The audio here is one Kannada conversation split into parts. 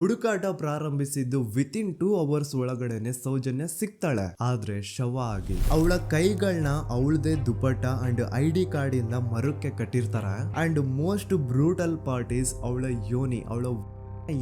ಹುಡುಕಾಟ ಪ್ರಾರಂಭಿಸಿದ್ದು ವಿತಿನ್ 2 ಅವರ್ಸ್ ಒಳಗಡೆನೆ ಸೌಜನ್ಯ ಸಿಗ್ತಾಳೆ, ಆದ್ರೆ ಶವ ಆಗಿ. ಅವಳ ಕೈಗಳನ್ನ ಅವಳದೇ ದುಪಟ್ಟ ಅಂಡ್ ID ಕಾರ್ಡ್ ಇಂದ ಮರಕ್ಕೆ ಕಟ್ಟಿರ್ತಾರೆ. And most brutal part is ಅವಳ ಯೋನಿ, ಅವಳ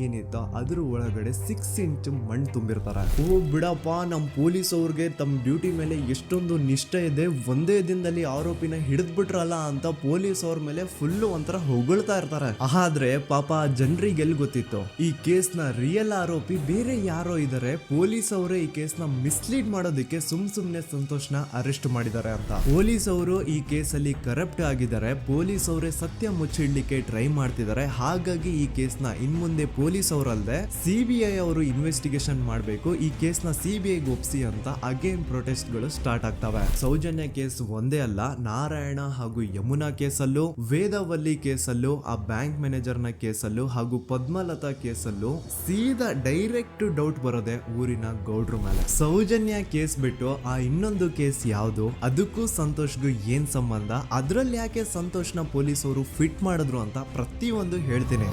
ಏನಿತ್ತು ಅದ್ರ ಒಳಗಡೆ 6 ಇಂಚ್ ಮಣ್ಣು ತುಂಬಿರ್ತಾರೆ. ಓ ಬಿಡಪ್ಪ, ನಮ್ ಪೊಲೀಸ್ ಅವ್ರಿಗೆ ತಮ್ಮ ಡ್ಯೂಟಿ ಮೇಲೆ ಎಷ್ಟೊಂದು ನಿಷ್ಠೆ ಇದೆ, ಒಂದೇ ದಿನದಲ್ಲಿ ಆರೋಪಿನ ಹಿಡಿದ್ಬಿಟ್ರಲ್ಲ ಅಂತ ಪೊಲೀಸ್ ಅವ್ರ ಮೇಲೆ ಫುಲ್ ಒಂಥರ ಹೊಗಳ್ತಾ ಇರ್ತಾರೆ. ಆದ್ರೆ ಪಾಪ ಜನರಿಗೆ ಎಲ್ಲಿ ಗೊತ್ತಿತ್ತು ಈ ಕೇಸ್ ನ ರಿಯಲ್ ಆರೋಪಿ ಬೇರೆ ಯಾರೋ ಇದಾರೆ, ಪೊಲೀಸ್ ಅವರೇ ಈ ಕೇಸ್ ನ ಮಿಸ್ಲೀಡ್ ಮಾಡೋದಕ್ಕೆ ಸುಮ್ನೆ ಸಂತೋಷ್ನ ಅರೆಸ್ಟ್ ಮಾಡಿದ್ದಾರೆ ಅಂತ. ಪೊಲೀಸ್ ಅವರು ಈ ಕೇಸ್ ಅಲ್ಲಿ ಕರಪ್ಟ್ ಆಗಿದ್ದಾರೆ, ಪೊಲೀಸ್ ಅವರೇ ಸತ್ಯ ಮುಚ್ಚಿಡ್ಲಿಕ್ಕೆ ಟ್ರೈ ಮಾಡ್ತಿದ್ದಾರೆ. ಹಾಗಾಗಿ ಈ ಕೇಸ್ ನ ಇನ್ಮುಂದೆ ಪೊಲೀಸ್ ಅವರಲ್ಲದೆ CBI ಅವರು ಇನ್ವೆಸ್ಟಿಗೇಷನ್ ಮಾಡಬೇಕು, ಈ ಕೇಸ್ ನ CBI ಒಪ್ಸಿ ಅಂತ ಅಗೇನ್ ಪ್ರೊಟೆಸ್ಟ್ ಗಳು ಸ್ಟಾರ್ಟ್ ಆಗ್ತವೆ. ಸೌಜನ್ಯ ಕೇಸ್ ಒಂದೇ ಅಲ್ಲ, ನಾರಾಯಣ ಹಾಗೂ ಯಮುನಾ ಕೇಸಲ್ಲೂ, ವೇದವಲ್ಲಿ ಕೇಸಲ್ಲೂ, ಆ ಬ್ಯಾಂಕ್ ಮ್ಯಾನೇಜರ್ ನ ಕೇಸಲ್ಲೂ ಹಾಗೂ ಪದ್ಮಲತಾ ಕೇಸಲ್ಲೂ ಸೀದಾ ಡೈರೆಕ್ಟ್ ಡೌಟ್ ಬರೋದೆ ಊರಿನ ಗೌಡ್ರ ಮೇಲೆ. ಸೌಜನ್ಯ ಕೇಸ್ ಬಿಟ್ಟು ಆ ಇನ್ನೊಂದು ಕೇಸ್ ಯಾವುದು, ಅದಕ್ಕೂ ಸಂತೋಷ್ಗೂ ಏನ್ ಸಂಬಂಧ, ಅದ್ರಲ್ಲಿ ಯಾಕೆ ಸಂತೋಷ್ನ ಪೊಲೀಸ್ ಅವರು ಫಿಟ್ ಮಾಡಿದ್ರು ಅಂತ ಪ್ರತಿಯೊಂದು ಹೇಳ್ತೀನಿ.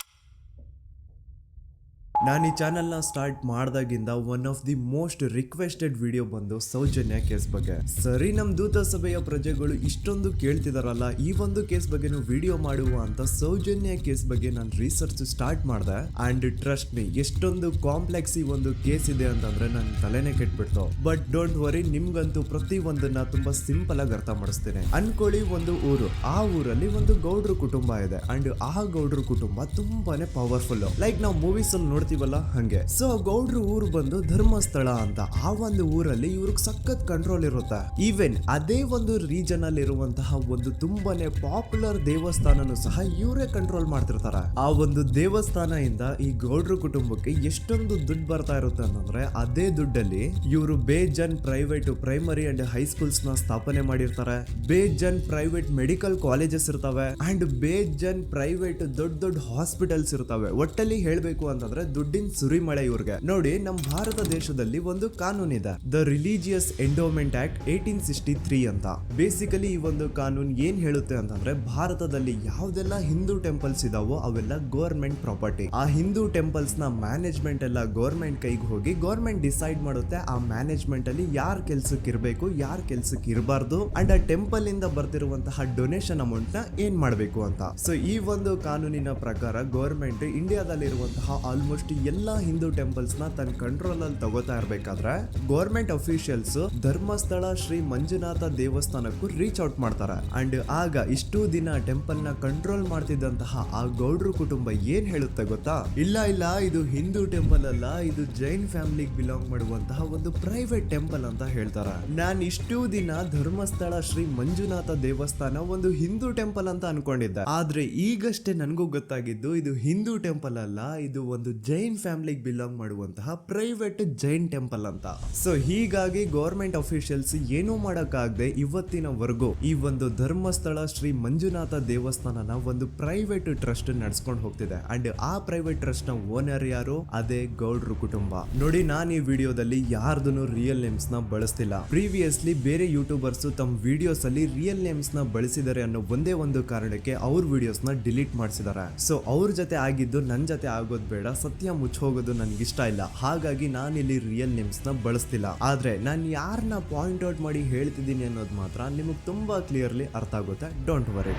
ನಾನು ಈ ಚಾನೆಲ್ನ ಸ್ಟಾರ್ಟ್ ಮಾಡಿದಾಗಿಂದ one of the most requested video ಬಂದು ಸೌಜನ್ಯ ಕೇಸ್ ಬಗ್ಗೆ. ಸರಿ, ನಮ್ಮ ದೂತ ಸಭೆಯ ಪ್ರಜೆಗಳು ಇಷ್ಟೊಂದು ಕೇಳ್ತಿದಾರಲ್ಲ, ಈ ಒಂದು ಕೇಸ್ ಬಗ್ಗೆನೂ ವಿಡಿಯೋ ಮಾಡುವ ಅಂತ ಸೌಜನ್ಯ ಕೇಸ್ ಬಗ್ಗೆ ನಾನು ರಿಸರ್ಚ್ ಸ್ಟಾರ್ಟ್ ಮಾಡಿದೆ. ಅಂಡ್ ಟ್ರಸ್ಟ್ ಮೀ, ಎಷ್ಟೊಂದು ಕಾಂಪ್ಲೆಕ್ಸ್ ಈ ಒಂದು ಕೇಸ್ ಇದೆ ಅಂತಂದ್ರೆ ನನ್ನ ತಲೆನೇ ಕೆಟ್ಬಿಡ್ತು. ಬಟ್ ಡೋಂಟ್ ವರಿ, ನಿಮ್ಗಂತೂ ಪ್ರತಿ ಒಂದನ್ನ ತುಂಬಾ ಸಿಂಪಲ್ ಆಗಿ ಅರ್ಥ ಮಾಡಿಸ್ತೇನೆ. ಅನ್ಕೊಳ್ಳಿ, ಒಂದು ಊರು, ಆ ಊರಲ್ಲಿ ಒಂದು ಗೌಡ್ರ ಕುಟುಂಬ ಇದೆ. ಅಂಡ್ ಆ ಗೌಡ್ರ ಕುಟುಂಬ ತುಂಬಾನೇ ಪವರ್ಫುಲ್, ಲೈಕ್ ನಾವು ಮೂವೀಸ್ ಅಲ್ಲಿ ನೋಡ್ತೀವಲ್ಲ ಹಂಗೆ. ಸೊ ಗೌಡ್ರ ಊರು ಬಂದು ಧರ್ಮಸ್ಥಳ ಅಂತ. ಆ ಒಂದು ಊರಲ್ಲಿ ಇವ್ರಿಗೆ ಸಖತ್ ಕಂಟ್ರೋಲ್ ಇರುತ್ತೆ. ಈವನ್ ಅದೇ ಒಂದು ರೀಜನ್ ಅಲ್ಲಿ ಇರುವಂತಹ ಒಂದು ತುಂಬಾನೇ ಪಾಪ್ಯುಲರ್ ದೇವಸ್ಥಾನನು ಸಹ ಇವರೇ ಕಂಟ್ರೋಲ್ ಮಾಡ್ತಿರ್ತಾರೆ. ಆ ಒಂದು ದೇವಸ್ಥಾನ ಇಂದ ಈ ಗೌಡ್ರ ಕುಟುಂಬಕ್ಕೆ ಎಷ್ಟೊಂದು ದುಡ್ಡು ಬರ್ತಾ ಇರುತ್ತೆ ಅಂತಂದ್ರೆ, ಅದೇ ದುಡ್ಡಲ್ಲಿ ಇವರು ಬೇಜನ್ ಪ್ರೈವೇಟ್ ಪ್ರೈಮರಿ ಅಂಡ್ ಹೈಸ್ಕೂಲ್ಸ್ ನ ಸ್ಥಾಪನೆ ಮಾಡಿರ್ತಾರೆ, ಬೇಜನ್ ಪ್ರೈವೇಟ್ ಮೆಡಿಕಲ್ ಕಾಲೇಜಸ್ ಇರ್ತವೆ, ಅಂಡ್ ಬೇಜನ್ ಪ್ರೈವೇಟ್ ದೊಡ್ಡ ದೊಡ್ಡ ಹಾಸ್ಪಿಟಲ್ಸ್ ಇರ್ತವೆ. ಒಟ್ಟಲ್ಲಿ ಹೇಳ್ಬೇಕು ಅಂತಂದ್ರೆ ದುಡ್ಡಿನ ಸುರಿಮಳೆ ಇವ್ರಿಗೆ. ನೋಡಿ, ನಮ್ಮ ಭಾರತ ದೇಶದಲ್ಲಿ ಒಂದು ಕಾನೂನು ಇದೆ, ದ ರಿಲಿಜಿಯಸ್ ಎಂಡೋಮೆಂಟ್ ಆಕ್ಟ್ 1863 ಅಂತ. ಬೇಸಿಕಲಿ ಈ ಒಂದು ಕಾನೂನು ಏನ್ ಹೇಳುತ್ತೆ ಅಂತಂದ್ರೆ, ಭಾರತದಲ್ಲಿ ಯಾವ್ದೆಲ್ಲ ಹಿಂದೂ ಟೆಂಪಲ್ಸ್ ಇದಾವೋ ಅವೆಲ್ಲ ಗವರ್ಮೆಂಟ್ ಪ್ರಾಪರ್ಟಿ. ಆ ಹಿಂದೂ ಟೆಂಪಲ್ಸ್ ನ ಮ್ಯಾನೇಜ್ಮೆಂಟ್ ಎಲ್ಲ ಗವರ್ಮೆಂಟ್ ಕೈಗೆ ಹೋಗಿ ಗವರ್ಮೆಂಟ್ ಡಿಸೈಡ್ ಮಾಡುತ್ತೆ ಆ ಮ್ಯಾನೇಜ್ಮೆಂಟ್ ಅಲ್ಲಿ ಯಾರ್ ಕೆಲ್ಸಕ್ಕೆ ಇರಬೇಕು, ಯಾರ್ ಕೆಲ್ಸಕ್ಕೆ ಇರಬಾರ್ದು, ಅಂಡ್ ಆ ಟೆಂಪಲ್ ಇಂದ ಬರ್ತಿರುವಂತಹ ಡೊನೇಷನ್ ಅಮೌಂಟ್ ನ ಏನ್ ಮಾಡ್ಬೇಕು ಅಂತ. ಸೊ ಈ ಒಂದು ಕಾನೂನಿನ ಪ್ರಕಾರ ಗವರ್ಮೆಂಟ್ ಇಂಡಿಯಾದಲ್ಲಿ ಇರುವಂತಹ ಆಲ್ಮೋಸ್ಟ್ ಎಲ್ಲಾ ಹಿಂದೂ ಟೆಂಪಲ್ಸ್ ನ ತನ್ನ ಕಂಟ್ರೋಲ್ ಅಲ್ಲಿ ತಗೋತಾ ಇರ್ಬೇಕಾದ್ರೆ ಗವರ್ಮೆಂಟ್ ಅಫಿಷಿಯಲ್ಸ್ ಧರ್ಮಸ್ಥಳ ಶ್ರೀ ಮಂಜುನಾಥ ದೇವಸ್ಥಾನಕ್ಕೂ ರೀಚ್ ಔಟ್ ಮಾಡ್ತಾರೆ. ಅಂಡ್ ಆಗ ಇಷ್ಟು ದಿನ ಟೆಂಪಲ್ ನ ಕಂಟ್ರೋಲ್ ಮಾಡ್ತಿದ್ದಂತಹ ಆ ಗೌಡ್ರ ಕುಟುಂಬ ಏನ್ ಹೇಳುತ್ತೆ ಗೊತ್ತಾ, ಇಲ್ಲ ಇದು ಹಿಂದೂ ಟೆಂಪಲ್ ಅಲ್ಲ, ಇದು ಜೈನ್ ಫ್ಯಾಮಿಲಿಗೆ ಬಿಲಾಂಗ್ ಮಾಡುವಂತಹ ಒಂದು ಪ್ರೈವೇಟ್ ಟೆಂಪಲ್ ಅಂತ ಹೇಳ್ತಾರೆ. ನಾನು ಇಷ್ಟು ದಿನ ಧರ್ಮಸ್ಥಳ ಶ್ರೀ ಮಂಜುನಾಥ ದೇವಸ್ಥಾನ ಒಂದು ಹಿಂದೂ ಟೆಂಪಲ್ ಅಂತ ಅನ್ಕೊಂಡಿದ್ದೆ, ಆದ್ರೆ ಈಗಷ್ಟೇ ನನಗೂ ಗೊತ್ತಾಗಿದ್ದು ಇದು ಹಿಂದೂ ಟೆಂಪಲ್ ಅಲ್ಲ, ಇದು ಒಂದು ಜೈನ್ ಫ್ಯಾಮಿಲಿಗೆ ಬಿಲಾಂಗ್ ಮಾಡುವಂತಹ ಪ್ರೈವೇಟ್ ಜೈನ್ ಟೆಂಪಲ್ ಅಂತ. ಸೊ ಹೀಗಾಗಿ ಗವರ್ಮೆಂಟ್ ಅಫಿಷಿಯಲ್ಸ್ ಏನೂ ಮಾಡಕ್ಕಾಗದೆ ಇವತ್ತಿನವರೆಗೂ ಈ ಒಂದು ಧರ್ಮಸ್ಥಳ ಶ್ರೀ ಮಂಜುನಾಥ ದೇವಸ್ಥಾನನ ಒಂದು ಪ್ರೈವೇಟ್ ಟ್ರಸ್ಟ್ ನಡ್ಸ್ಕೊಂಡು ಹೋಗ್ತಿದೆ. ಅಂಡ್ ಆ ಪ್ರೈವೇಟ್ ಟ್ರಸ್ಟ್ ನ ಓನರ್ ಯಾರು, ಅದೇ ಗೌಡ್ರ ಕುಟುಂಬ. ನೋಡಿ, ನಾನು ಈ ವಿಡಿಯೋದಲ್ಲಿ ಯಾರ್ದು ರಿಯಲ್ ನೇಮ್ಸ್ ನ ಬಳಸ್ತಿಲ್ಲ. ಪ್ರೀವಿಯಸ್ಲಿ ಬೇರೆ ಯೂಟ್ಯೂಬರ್ಸ್ ತಮ್ಮ ವಿಡಿಯೋಸ್ ಅಲ್ಲಿ ರಿಯಲ್ ನೇಮ್ಸ್ ನ ಬಳಸಿದ್ದಾರೆ ಅನ್ನೋ ಒಂದೇ ಒಂದು ಕಾರಣಕ್ಕೆ ಅವ್ರ ವಿಡಿಯೋಸ್ ನ ಡಿಲೀಟ್ ಮಾಡಿಸಿದ್ದಾರೆ. ಸೊ ಅವ್ರ ಜೊತೆ ಆಗಿದ್ದು ನನ್ನ ಜೊತೆ ಆಗೋದು ಬೇಡ, ಸತ್ಯ ಮುಚ್ಚೋಗೋದು ನನ್ಗೆ ಇಷ್ಟ ಇಲ್ಲ. ಹಾಗಾಗಿ ನಾನಿಲ್ಲಿ ರಿಯಲ್ ನೇಮ್ಸ್ ನ ಬಳಸ್ತಿಲ್ಲ. ಆದ್ರೆ ನಾನು ಯಾರನ್ನ ಪಾಯಿಂಟ್ ಔಟ್ ಮಾಡಿ ಹೇಳ್ತಿದ್ದೀನಿ ಅನ್ನೋದು ಮಾತ್ರ ನಿಮಗೆ ತುಂಬಾ ಕ್ಲಿಯರ್ಲಿ ಅರ್ಥ ಆಗುತ್ತೆ. Don't worry.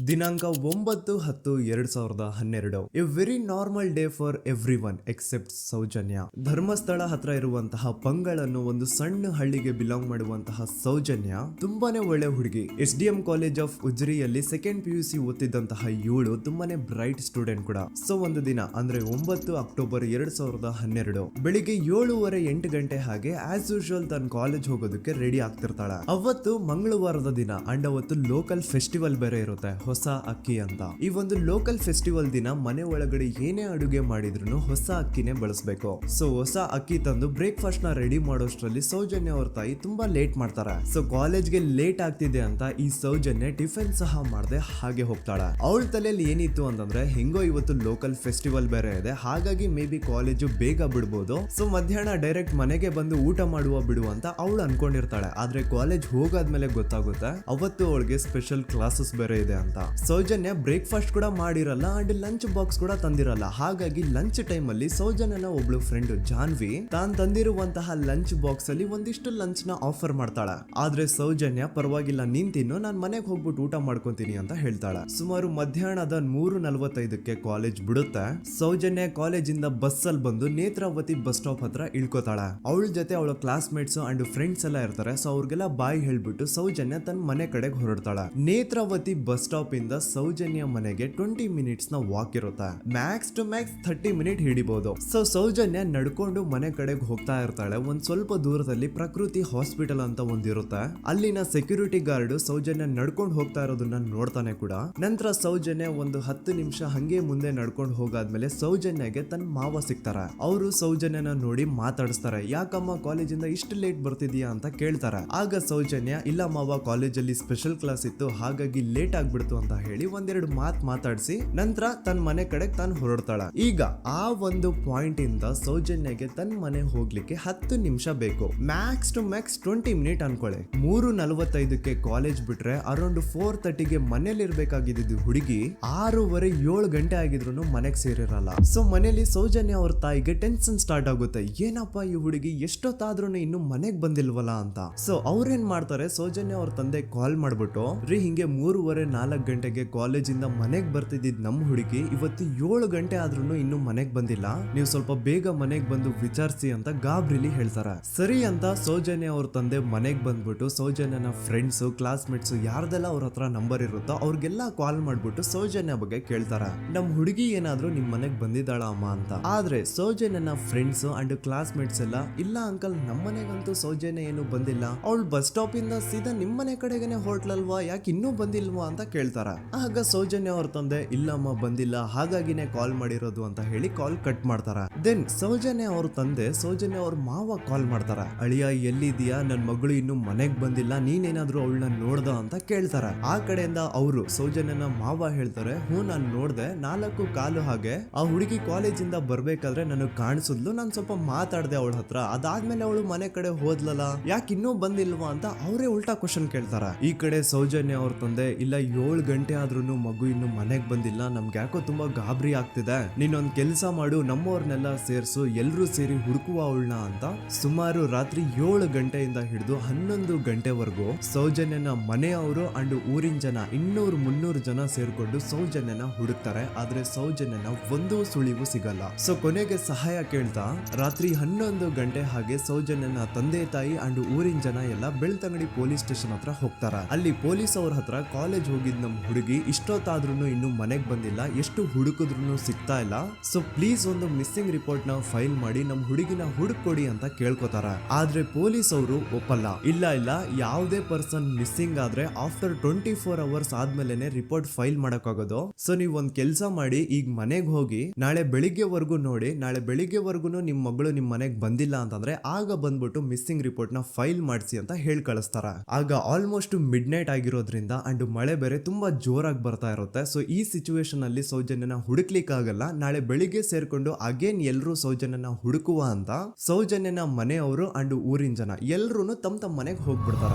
ದಿನಾಂಕ 9/10/2012. A very normal day for everyone except Soujanya. Dharmasthala ಹತ್ರ ಇರುವಂತಹ ಪಂಗಳನ್ನು ಒಂದು ಸಣ್ಣ ಹಳ್ಳಿಗೆ ಬಿಲಾಂಗ್ ಮಾಡುವಂತಹ ಸೌಜನ್ಯ ತುಂಬಾನೇ ಒಳ್ಳೆ ಹುಡುಗಿ. SDM ಕಾಲೇಜ್ ಆಫ್ ಉಜ್ರಿಯಲ್ಲಿ 2nd PUC ಓದ್ತಿದ್ದಂತಹ ಇವಳು ತುಂಬಾನೇ ಬ್ರೈಟ್ ಸ್ಟೂಡೆಂಟ್ ಕೂಡ. ಸೊ ಒಂದು ದಿನ ಅಂದ್ರೆ 9 ಅಕ್ಟೋಬರ್ 2012 ಬೆಳಿಗ್ಗೆ 7:30-8 ಗಂಟೆ ಹಾಗೆ ಆಸ್ ಯೂಶುವಲ್ ತನ್ನ ಕಾಲೇಜ್ ಹೋಗೋದಕ್ಕೆ ರೆಡಿ ಆಗ್ತಿರ್ತಾಳೆ. ಅವತ್ತು ಮಂಗಳವಾರದ ದಿನ ಅಂಡ್ ಅವತ್ತು ಲೋಕಲ್ ಫೆಸ್ಟಿವಲ್ ಬೇರೆ ಇರುತ್ತೆ, ಹೊಸ ಅಕ್ಕಿ ಅಂತ. ಈ ಒಂದು ಲೋಕಲ್ ಫೆಸ್ಟಿವಲ್ ದಿನ ಮನೆ ಒಳಗಡೆ ಏನೇ ಅಡುಗೆ ಮಾಡಿದ್ರು ಹೊಸ ಅಕ್ಕಿನೇ ಬಳಸಬೇಕು. ಸೊ ಹೊಸ ಅಕ್ಕಿ ತಂದು ಬ್ರೇಕ್ಫಾಸ್ಟ್ ನ ರೆಡಿ ಮಾಡೋಷ್ಟ್ರಲ್ಲಿ ಸೌಜನ್ಯ ಅವ್ರ ತಾಯಿ ತುಂಬಾ ಲೇಟ್ ಮಾಡ್ತಾರೆ. ಸೊ ಕಾಲೇಜ್ಗೆ ಲೇಟ್ ಆಗ್ತಿದೆ ಅಂತ ಈ ಸೌಜನ್ಯ ಟಿಫಿನ್ ಸಹ ಮಾಡದೆ ಹಾಗೆ ಹೋಗ್ತಾಳೆ. ಅವಳ ತಲೆಯಲ್ಲಿ ಏನಿತ್ತು ಅಂತಂದ್ರೆ, ಹೆಂಗೋ ಇವತ್ತು ಲೋಕಲ್ ಫೆಸ್ಟಿವಲ್ ಬೇರೆ ಇದೆ, ಹಾಗಾಗಿ ಮೇ ಬಿ ಕಾಲೇಜು ಬೇಗ ಬಿಡ್ಬೋದು, ಸೊ ಮಧ್ಯಾಹ್ನ ಡೈರೆಕ್ಟ್ ಮನೆಗೆ ಬಂದು ಊಟ ಮಾಡುವ ಬಿಡು ಅಂತ ಅವಳು ಅನ್ಕೊಂಡಿರ್ತಾಳೆ. ಆದ್ರೆ ಕಾಲೇಜ್ ಹೋಗಾದ್ಮೇಲೆ ಗೊತ್ತಾಗುತ್ತೆ ಅವತ್ತು ಅವಳಿಗೆ ಸ್ಪೆಷಲ್ ಕ್ಲಾಸಸ್ ಬೇರೆ ಇದೆ ಅಂತ. ಸೌಜನ್ಯ ಬ್ರೇಕ್ಫಾಸ್ಟ್ ಕೂಡ ಮಾಡಿರಲ್ಲ ಅಂಡ್ ಲಂಚ್ ಬಾಕ್ಸ್ ಕೂಡ ತಂದಿರಲ್ಲ. ಹಾಗಾಗಿ ಲಂಚ್ ಟೈಮ್ ಅಲ್ಲಿ ಸೌಜನ್ಯನ ಒಬ್ಳು ಫ್ರೆಂಡ್ ಜಾನ್ವಿ ತಾನ್ ತಂದಿರುವಂತಹ ಲಂಚ್ ಬಾಕ್ಸ್ ಅಲ್ಲಿ ಒಂದಿಷ್ಟು ಲಂಚ್ ನ ಆಫರ್ ಮಾಡ್ತಾಳ. ಆದ್ರೆ ಸೌಜನ್ಯ ಪರವಾಗಿಲ್ಲ ನೀನ್ ತಿನ್ನು, ನಾನ್ ಮನೆಗೆ ಹೋಗ್ಬಿಟ್ಟು ಊಟ ಮಾಡ್ಕೊಂತೀನಿ ಅಂತ ಹೇಳ್ತಾಳ. ಸುಮಾರು ಮಧ್ಯಾಹ್ನದ 3:45ಕ್ಕೆ ಕಾಲೇಜ್ ಬಿಡುತ್ತೆ. ಸೌಜನ್ಯ ಕಾಲೇಜ್ ಇಂದ ಬಸ್ ಅಲ್ಲಿ ಬಂದು ನೇತ್ರಾವತಿ ಬಸ್ ಸ್ಟಾಪ್ ಹತ್ರ ಇಳ್ಕೋತಾಳ. ಅವಳ ಜೊತೆ ಅವಳ ಕ್ಲಾಸ್ ಮೇಟ್ಸ್ ಅಂಡ್ ಫ್ರೆಂಡ್ಸ್ ಎಲ್ಲ ಇರ್ತಾರೆ. ಸೊ ಅವ್ರಿಗೆಲ್ಲ ಬಾಯ್ ಹೇಳ್ಬಿಟ್ಟು ಸೌಜನ್ಯ ತನ್ನ ಮನೆ ಕಡೆಗೆ ಹೊರಡ್ತಾಳ. ನೇತ್ರಾವತಿ ಬಸ್ ಸ್ಟಾಪ್ ಇಂದ ಸೌಜನ್ಯ ಮನೆಗೆ 20 ಮಿನಿಟ್ಸ್ ನ ವಾಕ್ ಇರುತ್ತೆ. ಮ್ಯಾಕ್ಸ್ ಟು ಮ್ಯಾಕ್ಸ್ 30 ಮಿನಿಟ್ ಹಿಡಿಬಹುದು. ಸೊ ಸೌಜನ್ಯ ನಡ್ಕೊಂಡು ಮನೆ ಕಡೆಗೆ ಹೋಗ್ತಾ ಇರ್ತಾಳೆ. ಒಂದ್ ಸ್ವಲ್ಪ ದೂರದಲ್ಲಿ ಪ್ರಕೃತಿ ಹಾಸ್ಪಿಟಲ್ ಅಂತ ಒಂದಿರುತ್ತೆ. ಅಲ್ಲಿನ ಸೆಕ್ಯೂರಿಟಿ ಗಾರ್ಡ್ ಸೌಜನ್ಯ ನಡ್ಕೊಂಡು ಹೋಗ್ತಾ ಇರೋದನ್ನ ನೋಡ್ತಾನೆ ಕೂಡ. ನಂತರ ಸೌಜನ್ಯ ಒಂದು 10 ನಿಮಿಷ ಹಂಗೆ ಮುಂದೆ ನಡ್ಕೊಂಡು ಹೋಗಾದ್ಮೇಲೆ ಸೌಜನ್ಯಗೆ ತನ್ನ ಮಾವ ಸಿಗ್ತಾರ. ಅವರು ಸೌಜನ್ಯನ ನೋಡಿ ಮಾತಾಡಿಸ್ತಾರೆ. ಯಾಕಮ್ಮ ಕಾಲೇಜಿಂದ ಇಷ್ಟು ಲೇಟ್ ಬರ್ತಿದ್ಯಾ ಅಂತ ಕೇಳ್ತಾರೆ. ಆಗ ಸೌಜನ್ಯ ಇಲ್ಲ ಮಾವ, ಕಾಲೇಜಲ್ಲಿ ಸ್ಪೆಷಲ್ ಕ್ಲಾಸ್ ಇತ್ತು ಹಾಗಾಗಿ ಲೇಟ್ ಆಗ್ಬಿಡ್ತು ಅಂತ ಹೇಳಿ ಒಂದೆರಡು ಮಾತಾಡಿಸಿ ನಂತರ ತನ್ನ ಮನೆ ಕಡೆ ತಾನು ಹೊರಡ್ತಾಳ. ಈಗ ಆ ಒಂದು ಪಾಯಿಂಟ್ ಇಂದ ಸೌಜನ್ಯಗೆ ತನ್ನ ಮನೆ ಹೋಗ್ಲಿಕ್ಕೆ 10 ನಿಮಿಷ ಬೇಕು. ಮ್ಯಾಕ್ಸ್ ಟು ಮ್ಯಾಕ್ಸ್ 20 ಮಿನಿಟ್ ಅನ್ಕೊಳ್ಳಿ. 3:45ಕ್ಕೆ ಕಾಲೇಜ್ ಬಿಟ್ರೆ ಅರೌಂಡ್ 4:30ಗೆ ಮನೇಲಿ ಇರ್ಬೇಕಾಗಿದ್ದು ಹುಡುಗಿ 6:30-7 ಗಂಟೆ ಆಗಿದ್ರು ಮನೆಗೆ ಸೇರಿರಲ್ಲ. ಸೊ ಮನೇಲಿ ಸೌಜನ್ಯ ಅವ್ರ ತಾಯಿಗೆ ಟೆನ್ಷನ್ ಸ್ಟಾರ್ಟ್ ಆಗುತ್ತೆ. ಏನಪ್ಪ ಈ ಹುಡುಗಿ ಎಷ್ಟೊತ್ತಾದ್ರೂ ಇನ್ನು ಮನೆಗ್ ಬಂದಿಲ್ವಲ್ಲ ಅಂತ. ಸೊ ಅವ್ರೇನ್ ಮಾಡ್ತಾರೆ, ಸೌಜನ್ಯ ಅವ್ರ ತಂದೆ ಕಾಲ್ ಮಾಡ್ಬಿಟ್ಟು ರೀ ಹಿಂಗೆ 3:30-4 ಗಂಟೆಗೆ ಕಾಲೇಜಿಂದ ಮನೆಗ್ ಬರ್ತಿದ್ದಿದ್ ನಮ್ ಹುಡುಗಿ ಇವತ್ತು 7 ಗಂಟೆ ಆದ್ರೂ ಇನ್ನು ಮನೆಗ್ ಬಂದಿಲ್ಲ, ನೀವು ಸ್ವಲ್ಪ ಬೇಗ ಮನೆಗ್ ಬಂದು ವಿಚಾರಿಸಿ ಅಂತ ಗಾಬ್ರಿಲಿ ಹೇಳ್ತಾರೆ. ಸರಿ ಅಂತ ಸೌಜನ್ಯ ಅವ್ರ ತಂದೆ ಮನೆಗ್ ಬಂದ್ಬಿಟ್ಟು ಸೌಜನ್ಯನ ಫ್ರೆಂಡ್ಸ್ ಕ್ಲಾಸ್ ಮೇಟ್ಸ್ ಯಾರ್ದೆಲ್ಲ ಅವ್ರ ಹತ್ರ ನಂಬರ್ ಇರುತ್ತೋ ಅವ್ರಿಗೆಲ್ಲ ಕಾಲ್ ಮಾಡ್ಬಿಟ್ಟು ಸೌಜನ್ಯ ಬಗ್ಗೆ ಕೇಳ್ತಾರ. ನಮ್ ಹುಡುಗಿ ಏನಾದ್ರೂ ನಿಮ್ ಮನೆಗ್ ಬಂದಿದ್ದಾಳ ಅಮ್ಮ ಅಂತ. ಆದ್ರೆ ಸೌಜನ್ಯನ ಫ್ರೆಂಡ್ಸ್ ಅಂಡ್ ಕ್ಲಾಸ್ ಮೇಟ್ಸ್ ಎಲ್ಲ ಇಲ್ಲ ಅಂಕಲ್ ನಮ್ ಮನೆಗಂತೂ ಸೌಜನ್ಯ ಏನು ಬಂದಿಲ್ಲ, ಅವಳು ಬಸ್ ಸ್ಟಾಪ್ ಇಂದ ಸೀದಾ ನಿಮ್ ಮನೆ ಕಡೆಗೇನೆ ಹೊರಟ್ಲಲ್ವಾ, ಯಾಕೆ ಇನ್ನೂ ಬಂದಿಲ್ವಾ ಅಂತ ಕೇಳ್ತಾರ. ಆಗ ಸೌಜನ್ಯ ಅವ್ರ ತಂದೆ ಇಲ್ಲಮ್ಮ ಬಂದಿಲ್ಲ ಹಾಗಾಗಿನೇ ಕಾಲ್ ಮಾಡಿರೋದು ಅಂತ ಹೇಳಿ ಕಾಲ್ ಕಟ್ ಮಾಡ್ತಾರ. ದೆನ್ ಸೌಜನ್ಯ ಅವ್ರ ತಂದೆ ಸೌಜನ್ಯ ಅವ್ರ ಮಾವ ಕಾಲ್ ಮಾಡ್ತಾರ. ಅಳಿಯ ಎಲ್ಲಿದ್ಯಾ, ನನ್ ಮಗಳು ಇನ್ನು ಮನೆಗ್ ಬಂದಿಲ್ಲ, ನೀನೇನಾದ್ರೂ ಅವಳನ್ನ ನೋಡ್ದ ಅಂತ ಕೇಳ್ತಾರ. ಆ ಕಡೆಯಿಂದ ಅವರು ಸೌಜನ್ಯನ ಮಾವ ಹೇಳ್ತಾರೆ, ನಾನ್ ನೋಡ್ದೆ 4:15 ಹಾಗೆ ಆ ಹುಡುಗಿ ಕಾಲೇಜಿಂದ ಬರ್ಬೇಕಾದ್ರೆ ನನಗ್ ಕಾಣಿಸಿದ್ಲು, ನಾನ್ ಸ್ವಲ್ಪ ಮಾತಾಡ್ದೆ ಅವಳ ಹತ್ರ, ಅದಾದ್ಮೇಲೆ ಅವಳು ಮನೆ ಕಡೆ ಹೋದ್ಲಲ್ಲ, ಯಾಕೆ ಇನ್ನೂ ಬಂದಿಲ್ವಾ ಅಂತ ಅವರೇ ಉಲ್ಟಾ ಕ್ವಶನ್ ಕೇಳ್ತಾರ. ಈ ಕಡೆ ಸೌಜನ್ಯ ಅವ್ರ ತಂದೆ ಇಲ್ಲ 7 ಗಂಟೆ ಆದ್ರೂ ಮಗು ಇನ್ನು ಮನೆಗ್ ಬಂದಿಲ್ಲ, ನಮ್ಗೆ ಯಾಕೋ ತುಂಬಾ ಗಾಬರಿ ಆಗ್ತಿದೆ, ನೀನೊಂದ್ ಕೆಲ್ಸ ಮಾಡು ನಮ್ಮವ್ರನ್ನೆಲ್ಲ ಸೇರ್ಸು ಎಲ್ರೂ ಸೇರಿ ಹುಡುಕುವ ಅವಳನ್ನ ಅಂತ ಸುಮಾರು ರಾತ್ರಿ 7 ಗಂಟೆಯಿಂದ ಹಿಡಿದು 11 ಗಂಟೆವರೆಗೂ ಸೌಜನ್ಯನ ಮನೆಯವರು ಅಂಡ್ ಊರಿನ ಜನ 200-300 ಜನ ಸೇರ್ಕೊಂಡು ಸೌಜನ್ಯನ ಹುಡುಕ್ತಾರೆ. ಆದ್ರೆ ಸೌಜನ್ಯನ ಒಂದು ಸುಳಿವು ಸಿಗಲ್ಲ. ಸೊ ಕೊನೆಗೆ ಸಹಾಯ ಕೇಳ್ತಾ ರಾತ್ರಿ 11 ಗಂಟೆ ಹಾಗೆ ಸೌಜನ್ಯನ ತಂದೆ ತಾಯಿ ಅಂಡ್ ಊರಿನ ಜನ ಎಲ್ಲ ಬೆಳ್ತಂಗಡಿ ಪೊಲೀಸ್ ಸ್ಟೇಷನ್ ಹತ್ರ ಹೋಗ್ತಾರ. ಅಲ್ಲಿ ಪೊಲೀಸ್ ಅವ್ರ ಹತ್ರ ಕಾಲೇಜ್ ಹೋಗಿದ್ ನಮ್ ಹುಡುಗಿ ಇಷ್ಟೊತ್ತಾದ್ರೂ ಇನ್ನು ಮನೆಗ್ ಬಂದಿಲ್ಲ, ಎಷ್ಟು ಹುಡುಕಿದ್ರು ಸಿಗ್ತಾ ಇಲ್ಲ, ಸೊ ಪ್ಲೀಸ್ ಒಂದು ಮಿಸ್ಸಿಂಗ್ ರಿಪೋರ್ಟ್ ನ ಫೈಲ್ ಮಾಡಿ ನಮ್ ಹುಡುಗಿನ ಹುಡುಕೊಡಿ ಅಂತ ಕೇಳ್ಕೊತಾರ. ಆದ್ರೆ ಪೊಲೀಸ್ ಅವರು ಒಪ್ಪಲ್ಲ. ಇಲ್ಲ ಯಾವುದೇ ಪರ್ಸನ್ ಮಿಸ್ಸಿಂಗ್ ಆದ್ರೆ ಆಫ್ಟರ್ 24 ಅವರ್ಸ್ ಆದ್ಮೇಲೆನೆ ರಿಪೋರ್ಟ್ ಫೈಲ್ ಮಾಡಕ್ಕಾಗೋದು. ಸೊ ನೀವ್ ಒಂದ್ ಕೆಲ್ಸ ಮಾಡಿ, ಈಗ ಮನೆಗ್ ಹೋಗಿ ನಾಳೆ ಬೆಳಿಗ್ಗೆವರೆಗೂ ನೋಡಿ, ನಾಳೆ ಬೆಳಿಗ್ಗೆವರೆಗೂ ನಿಮ್ ಮಗಳು ನಿಮ್ ಮನೆಗ್ ಬಂದಿಲ್ಲ ಅಂತಂದ್ರೆ ಆಗ ಬಂದ್ಬಿಟ್ಟು ಮಿಸ್ಸಿಂಗ್ ರಿಪೋರ್ಟ್ ನ ಫೈಲ್ ಮಾಡಿಸಿ ಅಂತ ಹೇಳಿ ಕಳಿಸ್ತಾರ. ಆಗ ಆಲ್ಮೋಸ್ಟ್ ಮಿಡ್ ನೈಟ್ ಆಗಿರೋದ್ರಿಂದ ಅಂಡ್ ಮಳೆ ಬೇರೆ ತುಂಬಾ ಜೋರಾಗಿ ಬರ್ತಾ ಇರುತ್ತೆ. ಸೊ ಈ ಸಿಚುವೇಶನ್ ಅಲ್ಲಿ ಸೌಜನ್ಯನ ಹುಡುಕ್ಲಿಕ್ಕೆ ಆಗಲ್ಲ. ನಾಳೆ ಬೆಳಿಗ್ಗೆ ಸೇರ್ಕೊಂಡು ಅಗೇನ್ ಎಲ್ರು ಸೌಜನ್ಯನ ಹುಡುಕುವ ಅಂತ ಸೌಜನ್ಯನ ಮನೆಯವರು ಅಂಡ್ ಊರಿನ ಜನ ಎಲ್ರು ತಮ್ಮ ಮನೆಗೆ ಹೋಗ್ಬಿಡ್ತಾರ.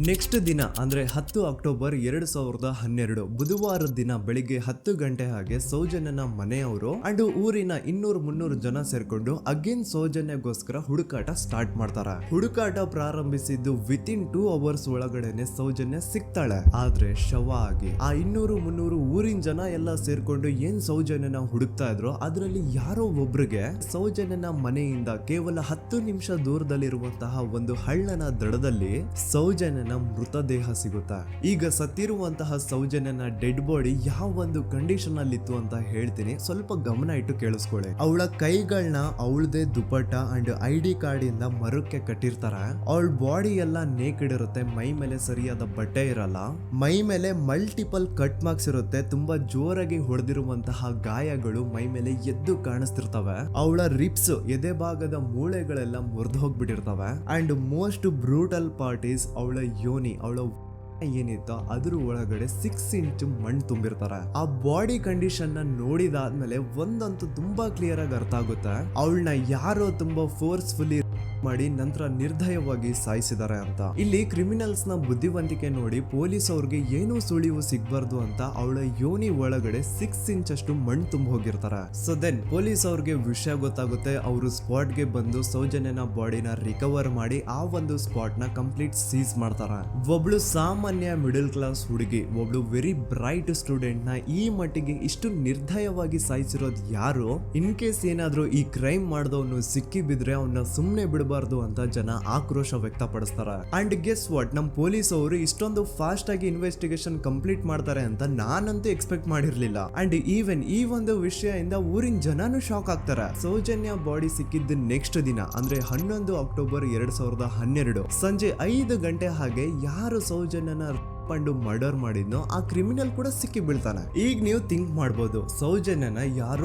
ನೆಕ್ಸ್ಟ್ ದಿನ ಅಂದ್ರೆ 10 ಅಕ್ಟೋಬರ್ 2012 ಬುಧವಾರದ ದಿನ ಬೆಳಿಗ್ಗೆ 10 ಗಂಟೆ ಹಾಗೆ ಸೌಜನ್ಯನ ಮನೆಯವರು ಅಂಡ್ ಊರಿನ 200-300 ಜನ ಸೇರ್ಕೊಂಡು ಅಗೇನ್ ಸೌಜನ್ಯಗೋಸ್ಕರ ಹುಡುಕಾಟ ಸ್ಟಾರ್ಟ್ ಮಾಡ್ತಾರ. ಹುಡುಕಾಟ ಪ್ರಾರಂಭಿಸಿದ್ದು ವಿತಿನ್ 2 ಅವರ್ಸ್ ಒಳಗಡೆನೆ ಸೌಜನ್ಯ ಸಿಗ್ತಾಳೆ. ಆದ್ರೆ ಶವ ಆಗಿ ಆ 200-300 ಊರಿನ ಜನ ಎಲ್ಲ ಸೇರ್ಕೊಂಡು ಏನ್ ಸೌಜನ್ಯನ ಹುಡುಕ್ತಾ ಇದ್ರು ಅದರಲ್ಲಿ ಯಾರೋ ಒಬ್ರಿಗೆ ಸೌಜನ್ಯನ ಮನೆಯಿಂದ ಕೇವಲ 10 ನಿಮಿಷ ದೂರದಲ್ಲಿರುವಂತಹ ಒಂದು ಹಳ್ಳನ ದಡದಲ್ಲಿ ಸೌಜನ್ಯನ ಮೃತದೇಹ ಸಿಗುತ್ತಾ. ಈಗ ಸತ್ತಿರುವಂತಹ ಸೌಜನ್ಯನ ಡೆಡ್ ಬಾಡಿ ಯಾವ ಒಂದು ಕಂಡೀಷನ್ ಅಲ್ಲಿ ಇತ್ತು ಅಂತ ಹೇಳ್ತೀನಿ, ಸ್ವಲ್ಪ ಗಮನ ಇಟ್ಟು ಕೇಳಿಸ್ಕೊಳ್ಳಿ. ಅವಳ ಕೈಗಳನ್ನ ಅವಳದೇ ದುಪಟ್ಟ ಅಂಡ್ ID ಕಾರ್ಡ್ ಇಂದ ಮರಕ್ಕೆ ಕಟ್ಟಿರ್ತಾರ. ಅವಳ ಬಾಡಿ ಎಲ್ಲ ನೇಕೆಡ್ ಇರುತ್ತೆ, ಮೈ ಮೇಲೆ ಸರಿಯಾದ ಬಟ್ಟೆ ಇರಲ್ಲ, ಮೈ ಮೇಲೆ ಮಲ್ಟಿಪಲ್ ಕಟ್ ಮಾರ್ಕ್ಸ್ ಇರುತ್ತೆ, ತುಂಬಾ ಜೋರಾಗಿ ಹೊಡೆದಿರುವಂತಹ ಗಾಯಗಳು ಮೈ ಮೇಲೆ ಎದ್ದು ಕಾಣಿಸ್ತಿರ್ತವೆ. ಅವಳ ರಿಪ್ಸ್ ಎದೆ ಭಾಗದ ಮೂಳೆಗಳೆಲ್ಲ ಮುರಿದು ಹೋಗ್ಬಿಟ್ಟಿರ್ತವೆ. And most brutal part is ಅವಳ ಯೋನಿ, ಅವಳ ಏನಿತ್ತು ಅದ್ರ ಒಳಗಡೆ 6 ಇಂಚ್ ಮಣ್ಣು ತುಂಬಿರ್ತಾರೆ. ಆ ಬಾಡಿ ಕಂಡೀಷನ್ ನ ನೋಡಿದಾದ್ಮೇಲೆ ಒಂದಂತೂ ತುಂಬಾ ಕ್ಲಿಯರ್ ಆಗಿ ಅರ್ಥ ಆಗುತ್ತೆ, ಅವಳನ್ನ ಯಾರೋ ತುಂಬಾ ಫೋರ್ಸ್ಫುಲಿ ಮಾಡಿ ನಂತರ ನಿರ್ದಯವಾಗಿ ಸಾಯಿಸಿದ್ದಾರೆ ಅಂತ. ಇಲ್ಲಿ ಕ್ರಿಮಿನಲ್ಸ್ ನ ಬುದ್ಧಿವಂತಿಕೆ ನೋಡಿ ಪೊಲೀಸ್ ಅವ್ರಿಗೆ ಏನೂ ಸುಳಿವು ಸಿಗ್ಬಾರ್ದು ಅಂತ ಅವಳ ಯೋನಿ ಒಳಗಡೆ 6 ಇಂಚ್ ಅಷ್ಟು ಮಣ್ಣು ತುಂಬ ಹೋಗಿರ್ತಾರೆ. ಸೊ ದೆನ್ ಪೊಲೀಸ್ ಅವ್ರಿಗೆ ವಿಷಯ ಗೊತ್ತಾಗುತ್ತೆ. ಅವರು ಸ್ಪಾಟ್ ಗೆ ಬಂದು ಸೌಜನ್ಯನ ಬಾಡಿನ ರಿಕವರ್ ಮಾಡಿ ಆ ಒಂದು ಸ್ಪಾಟ್ ನ ಕಂಪ್ಲೀಟ್ ಸೀಸ್ ಮಾಡ್ತಾರೆ. ಒಬ್ಳು ಸಾಮಾನ್ಯ ಮಿಡಲ್ ಕ್ಲಾಸ್ ಹುಡುಗಿ, ಒಬ್ಳು ವೆರಿ ಬ್ರೈಟ್ ಸ್ಟೂಡೆಂಟ್ ನ ಈ ಮಟ್ಟಿಗೆ ಇಷ್ಟು ನಿರ್ದಯವಾಗಿ ಸಾಯಿಸಿರೋದು ಯಾರು? ಇನ್ ಕೇಸ್ ಏನಾದ್ರೂ ಈ ಕ್ರೈಮ್ ಮಾಡಿದವನು ಸಿಕ್ಕಿ ಬಿದ್ರೆ ಅವನ್ನ ಸುಮ್ನೆ ಬಿಡಬಾರ್ದು ಅಂತ ಜನ ಆಕ್ರೋಶ ವ್ಯಕ್ತಪಡಿಸ್ತಾರೆ. ಅಂಡ್ ಗೆಸ್ ವಾಟ್, ನಮ್ ಪೊಲೀಸ್ ಅವರು ಇಷ್ಟೊಂದು ಫಾಸ್ಟ್ ಆಗಿ ಇನ್ವೆಸ್ಟಿಗೇಷನ್ ಕಂಪ್ಲೀಟ್ ಮಾಡ್ತಾರೆ ಅಂತ ನಾನಂತೂ ಎಕ್ಸ್ಪೆಕ್ಟ್ ಮಾಡಿರ್ಲಿಲ್ಲ. ಅಂಡ್ ಈವನ್ ಈ ಒಂದು ವಿಷಯದಿಂದ ಊರಿನ ಜನನು ಶಾಕ್ ಆಗ್ತಾರೆ. ಸೌಜನ್ಯ ಬಾಡಿ ಸಿಕ್ಕಿದ್ದ ನೆಕ್ಸ್ಟ್ ದಿನ ಅಂದ್ರೆ 11 ಅಕ್ಟೋಬರ್ 2012 ಸಂಜೆ 5 ಗಂಟೆ ಹಾಗೆ ಯಾರು ಸೌಜನ್ಯನ ಪಂಡು ಮರ್ಡರ್ ಮಾಡಿದ್ನೋ ಆ ಕ್ರಿಮಿನಲ್ ಕೂಡ ಸಿಕ್ಕಿ ಬೀಳ್ತಾನೆ. ಈಗ ನೀವು ಥಿಂಕ್ ಮಾಡ್ಬೋದು, ಸೌಜನ್ಯನ ಯಾರು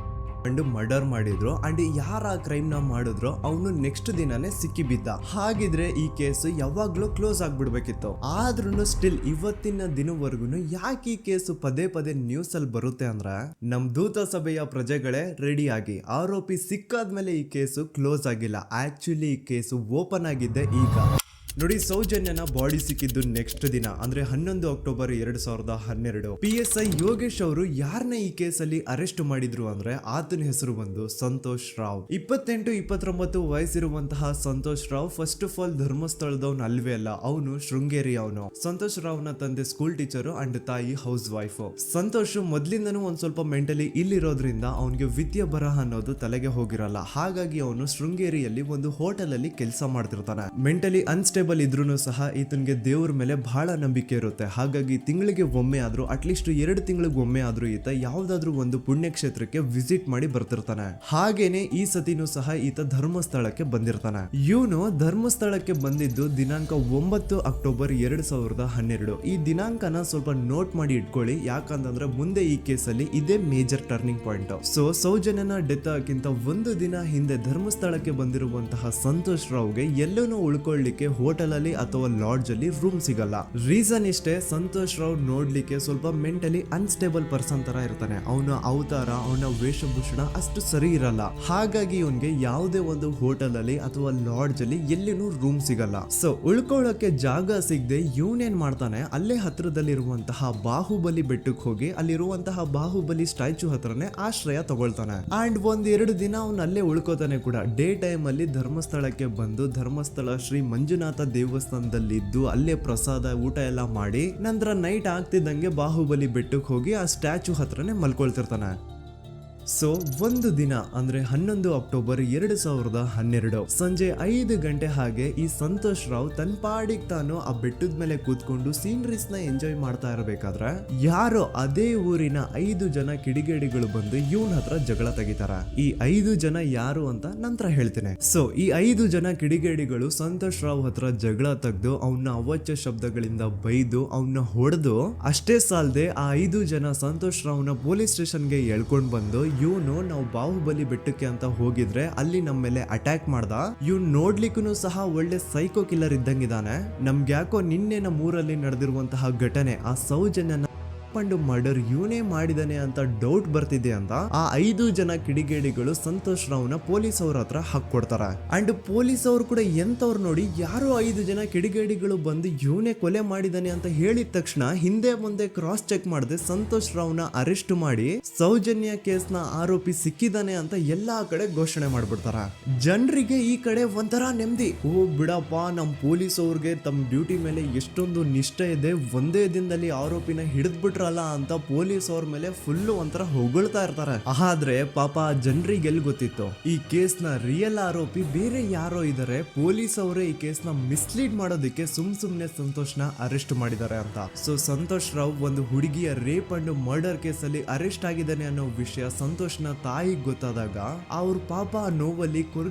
ಮರ್ಡರ್ ಮಾಡಿದ್ರು ಅಂಡ್ ಯಾರ ಕ್ರೈಮ್ ನ ಮಾಡಿದ್ರು ಅವನು ನೆಕ್ಸ್ಟ್ ದಿನಾನೇ ಸಿಕ್ಕಿ ಬಿದ್ದ. ಹಾಗಿದ್ರೆ ಈ ಕೇಸ್ ಯಾವಾಗ್ಲೂ ಕ್ಲೋಸ್ ಆಗ್ಬಿಡ್ಬೇಕಿತ್ತು. ಆದ್ರೂ ಸ್ಟಿಲ್ ಇವತ್ತಿನ ದಿನವರೆಗೂ ಯಾಕೆ ಈ ಕೇಸ್ ಪದೇ ಪದೇ ನ್ಯೂಸ್ ಅಲ್ಲಿ ಬರುತ್ತೆ ಅಂದ್ರೆ, ನಮ್ ದೂತ ಸಭೆಯ ಪ್ರಜೆಗಳೇ ರೆಡಿ ಆಗಿ, ಆರೋಪಿ ಸಿಕ್ಕಾದ್ಮೇಲೆ ಈ ಕೇಸು ಕ್ಲೋಸ್ ಆಗಿಲ್ಲ. ಆಕ್ಚುಲಿ ಈ ಕೇಸು ಓಪನ್ ಆಗಿದ್ದೆ ಈಗ. ನೋಡಿ, ಸೌಜನ್ಯನ ಬಾಡಿ ಸಿಕ್ಕಿದ್ದು ನೆಕ್ಸ್ಟ್ ದಿನ ಅಂದ್ರೆ 11 ಅಕ್ಟೋಬರ್ 2012. PSI ಯೋಗೇಶ್ ಅವರು ಯಾರನ್ನ ಈ ಕೇಸಲ್ಲಿ ಅರೆಸ್ಟ್ ಮಾಡಿದ್ರು ಅಂದ್ರೆ ಆತನ ಹೆಸರು ಬಂದು ಸಂತೋಷ್ ರಾವ್. 28-29 ವಯಸ್ಸಿರುವಂತಹ Santosh Rao first of all ಧರ್ಮಸ್ಥಳದವನು ಅಲ್ವೇ ಅಲ್ಲ, ಅವನು ಶೃಂಗೇರಿ ಅವನು. ಸಂತೋಷ್ ರಾವ್ ನ ತಂದೆ ಸ್ಕೂಲ್ ಟೀಚರು ಅಂಡ್ ತಾಯಿ ಹೌಸ್ ವೈಫ್. ಸಂತೋಷ್ ಮೊದ್ಲಿಂದನೂ ಒಂದ್ ಸ್ವಲ್ಪ ಮೆಂಟಲಿ ಇಲ್ಲಿರೋದ್ರಿಂದ ಅವನಿಗೆ ವಿದ್ಯೆ ಬರಹ ಅನ್ನೋದು ತಲೆಗೆ ಹೋಗಿರಲ್ಲ. ಹಾಗಾಗಿ ಅವನು ಶೃಂಗೇರಿಯಲ್ಲಿ ಒಂದು ಹೋಟೆಲ್ ಅಲ್ಲಿ ಕೆಲಸ ಮಾಡ್ತಿರ್ತಾನೆ. ಮೆಂಟಲಿ ಅನ್ಸ್ಟೇಬಲ್ ಇದ್ರೂ ಸಹ ಈತನಿಗೆ ದೇವ್ರ ಮೇಲೆ ಬಹಳ ನಂಬಿಕೆ ಇರುತ್ತೆ. ಹಾಗಾಗಿ ತಿಂಗಳಿಗೆ ಒಮ್ಮೆ ಆದ್ರೂ, ಅಟ್ಲೀಸ್ಟ್ 2 ತಿಂಗಳಿಗೆ ಒಮ್ಮೆ ಆದ್ರೂ ಈತ ಯಾವ್ದಾದ್ರು ಒಂದು ಪುಣ್ಯಕ್ಷೇತ್ರಕ್ಕೆ ವಿಸಿಟ್ ಮಾಡಿ ಬರ್ತಿರ್ತಾನೆ. ಹಾಗೇನೆ ಈ ಸತಿನೂ ಸಹ ಈತ ಧರ್ಮಸ್ಥಳಕ್ಕೆ ಬಂದಿರ್ತಾನೆ. ಇವನು ಧರ್ಮಸ್ಥಳಕ್ಕೆ ಬಂದಿದ್ದು ದಿನಾಂಕ 9 ಅಕ್ಟೋಬರ್ 2012. ಈ ದಿನಾಂಕನ ಸ್ವಲ್ಪ ನೋಟ್ ಮಾಡಿ ಇಟ್ಕೊಳ್ಳಿ, ಯಾಕಂತಂದ್ರೆ ಮುಂದೆ ಈ ಕೇಸಲ್ಲಿ ಇದೇ ಮೇಜರ್ ಟರ್ನಿಂಗ್ ಪಾಯಿಂಟ್. ಸೊ ಸೌಜನ್ಯನ ಡೆತ್ ಆಗಿಂತ ಒಂದು ದಿನ ಹಿಂದೆ ಧರ್ಮಸ್ಥಳಕ್ಕೆ ಬಂದಿರುವಂತಹ ಸಂತೋಷ್ ರಾವ್ಗೆ ಎಲ್ಲನೂ ಉಳ್ಕೊಳ್ಳಿಕ್ಕೆ ಹೋಟೆಲ್ ಅಲ್ಲಿ ಅಥವಾ ಲಾಡ್ಜ್ ಅಲ್ಲಿ ರೂಮ್ ಸಿಗಲ್ಲ. ರೀಸನ್ ಇಷ್ಟೇ, ಸಂತೋಷ್ ರಾವ್ ನೋಡ್ಲಿಕ್ಕೆ ಸ್ವಲ್ಪ ಮೆಂಟಲಿ ಅನ್ಸ್ಟೇಬಲ್ ಪರ್ಸನ್ ತರ ಇರ್ತಾನೆ. ಅವನ ಅವತಾರ, ಅವನ ವೇಷಭೂಷಣ ಅಷ್ಟು ಸರಿ ಇರಲ್ಲ. ಹಾಗಾಗಿ ಇವನ್ಗೆ ಯಾವುದೇ ಒಂದು ಹೋಟೆಲ್ ಅಲ್ಲಿ ಅಥವಾ ಲಾಡ್ಜ್ ಅಲ್ಲಿ ಎಲ್ಲಿನೂ ರೂಮ್ ಸಿಗಲ್ಲ. ಸೊ ಉಳ್ಕೊಳ್ಳೋಕೆ ಜಾಗ ಸಿಗದೆ ಇವನೇನ್ ಮಾಡ್ತಾನೆ, ಅಲ್ಲೇ ಹತ್ರದಲ್ಲಿರುವಂತಹ ಬಾಹುಬಲಿ ಬೆಟ್ಟಕ್ಕೆ ಹೋಗಿ ಅಲ್ಲಿರುವಂತಹ ಬಾಹುಬಲಿ ಸ್ಟ್ಯಾಚು ಹತ್ರನೇ ಆಶ್ರಯ ತಗೊಳ್ತಾನೆ. ಅಂಡ್ 1-2 ದಿನ ಅವನು ಅಲ್ಲೇ ಉಳ್ಕೋತಾನೆ ಕೂಡ. ಡೇ ಟೈಮ್ ಅಲ್ಲಿ ಧರ್ಮಸ್ಥಳಕ್ಕೆ ಬಂದು ಧರ್ಮಸ್ಥಳ ಶ್ರೀ ಮಂಜುನಾಥ ದೇವಸ್ಥಾನದಲ್ಲಿ ಇದ್ದು ಅಲ್ಲೇ ಪ್ರಸಾದ ಊಟ ಎಲ್ಲ ಮಾಡಿ ನಂತರ ನೈಟ್ ಆಗ್ತಿದ್ದಂಗೆ ಬಾಹುಬಲಿ ಬೆಟ್ಟಕ್ಕೆ ಹೋಗಿ ಆ ಸ್ಟ್ಯಾಚು ಹತ್ರನೇ ಮಲ್ಕೊಳ್ತಿರ್ತಾನೆ. ಸೊ ಒಂದು ದಿನ ಅಂದ್ರೆ 11 ಅಕ್ಟೋಬರ್ 2012 ಸಂಜೆ 5 ಗಂಟೆ ಹಾಗೆ ಈ ಸಂತೋಷ್ ರಾವ್ ತನ್ನ ಪಾಡಿಗೆ ತಾನು ಆ ಬೆಟ್ಟದ ಮೇಲೆ ಕೂತ್ಕೊಂಡು ಸೀನರೀಸ್ ನ ಎಂಜಾಯ್ ಮಾಡ್ತಾ ಇರಬೇಕಾದ್ರೆ ಯಾರೋ ಅದೇ ಊರಿನ 5 ಜನ ಕಿಡಿಗೇಡಿಗಳು ಬಂದು ಇವನ್ ಹತ್ರ ಜಗಳ ತೆಗಿತಾರ. ಈ 5 ಜನ ಯಾರು ಅಂತ ನಂತರ ಹೇಳ್ತೇನೆ. ಸೊ ಈ 5 ಜನ ಕಿಡಿಗೇಡಿಗಳು ಸಂತೋಷ್ ರಾವ್ ಹತ್ರ ಜಗಳ ತೆಗೆದು ಅವನ್ನ ಅವಾಚ್ಯ ಶಬ್ದಗಳಿಂದ ಬೈದು ಅವನ್ನ ಹೊಡೆದು, ಅಷ್ಟೇ ಸಾಲದೆ ಆ 5 ಜನ ಸಂತೋಷ್ ರಾವ್ನ ಪೊಲೀಸ್ ಸ್ಟೇಷನ್ಗೆ ಎಳ್ಕೊಂಡ್ ಬಂದು ಇವನು ನಾವು ಬಾಹುಬಲಿ ಬೆಟ್ಟಕ್ಕೆ ಅಂತ ಹೋಗಿದ್ರೆ ಅಲ್ಲಿ ನಮ್ಮ ಮೇಲೆ ಅಟ್ಯಾಕ್ ಮಾಡ್ದ, ಇವ್ನು ನೋಡ್ಲಿಕ್ಕೂ ಸಹ ಒಳ್ಳೆ ಸೈಕೋ ಕಿಲ್ಲರ್ ಇದ್ದಂಗಿದಾನೆ, ನಮ್ಗೆ ಯಾಕೋ ನಿನ್ನೆ ನಮ್ಮ ಊರಲ್ಲಿ ನಡೆದಿರುವಂತಹ ಘಟನೆ ಆ ಸೌಜನ್ಯನ ಮರ್ಡರ್ ಇವನೇ ಮಾಡಿದಾನೆ ಅಂತ ಡೌಟ್ ಬರ್ತಿದೆ ಅಂತ ಆ 5 ಜನ ಕಿಡಿಗೇಡಿಗಳು ಸಂತೋಷ್ ರಾವ್ನ ಪೊಲೀಸ್ ಅವ್ರ ಹತ್ರ ಹಾಕೊಡ್ತಾರ. ಅಂಡ್ ಪೊಲೀಸ್ ಅವ್ರು ಕೂಡ ಎಂತವ್ರು ನೋಡಿ, ಯಾರೋ 5 ಜನ ಕಿಡಿಗೇಡಿಗಳು ಬಂದು ಇವನೇ ಕೊಲೆ ಮಾಡಿದಾನೆ ಅಂತ ಹೇಳಿದ ತಕ್ಷಣ ಹಿಂದೆ ಮುಂದೆ ಕ್ರಾಸ್ ಚೆಕ್ ಮಾಡದೆ ಸಂತೋಷ್ ರಾವ್ನ ಅರೆಸ್ಟ್ ಮಾಡಿ ಸೌಜನ್ಯ ಕೇಸ್ ನ ಆರೋಪಿ ಸಿಕ್ಕಿದಾನೆ ಅಂತ ಎಲ್ಲಾ ಕಡೆ ಘೋಷಣೆ ಮಾಡ್ಬಿಡ್ತಾರ. ಜನರಿಗೆ ಈ ಕಡೆ ಒಂಥರ ನೆಮ್ಮದಿ, ಓ ಬಿಡಪ್ಪ ನಮ್ ಪೊಲೀಸ್ ಅವ್ರಿಗೆ ತಮ್ಮ ಡ್ಯೂಟಿ ಮೇಲೆ ಎಷ್ಟೊಂದು ನಿಷ್ಠೆ ಇದೆ, ಒಂದೇ ದಿನದಲ್ಲಿ ಆರೋಪಿನ ಹಿಡಿದ್ಬಿಟ್ರ ಅಂತ ಪೊಲೀಸ್ ಅವ್ರ ಮೇಲೆ ಫುಲ್ ಒಂಥರ ಹೊಗಳ್ತಾ ಇರ್ತಾರೆ. ಆದ್ರೆ ಪಾಪ ಜನರಿಗೆ ಎಲ್ಲಿ ಗೊತ್ತಿತ್ತು ಈ ಕೇಸ್ ನ ರಿಯಲ್ ಆರೋಪಿ ಬೇರೆ ಯಾರೋ ಇದಾರೆ, ಪೊಲೀಸ್ ಅವರೇ ಈ ಕೇಸ್ ನ ಮಿಸ್ಲೀಡ್ ಮಾಡೋದಕ್ಕೆ ಸುಮ್ನೆ ಸಂತೋಷ್ನ ಅರೆಸ್ಟ್ ಮಾಡಿದ್ದಾರೆ ಅಂತ. ಸೊ ಸಂತೋಷ್ ರಾವ್ ಒಂದು ಹುಡುಗಿಯ ರೇಪ್ ಅಂಡ್ ಮರ್ಡರ್ ಕೇಸ್ ಅಲ್ಲಿ ಅರೆಸ್ಟ್ ಆಗಿದ್ದಾನೆ ಅನ್ನೋ ವಿಷಯ ಸಂತೋಷ್ನ ತಾಯಿಗೆ ಗೊತ್ತಾದಾಗ ಅವ್ರ ಪಾಪ ನೋವಲ್ಲಿ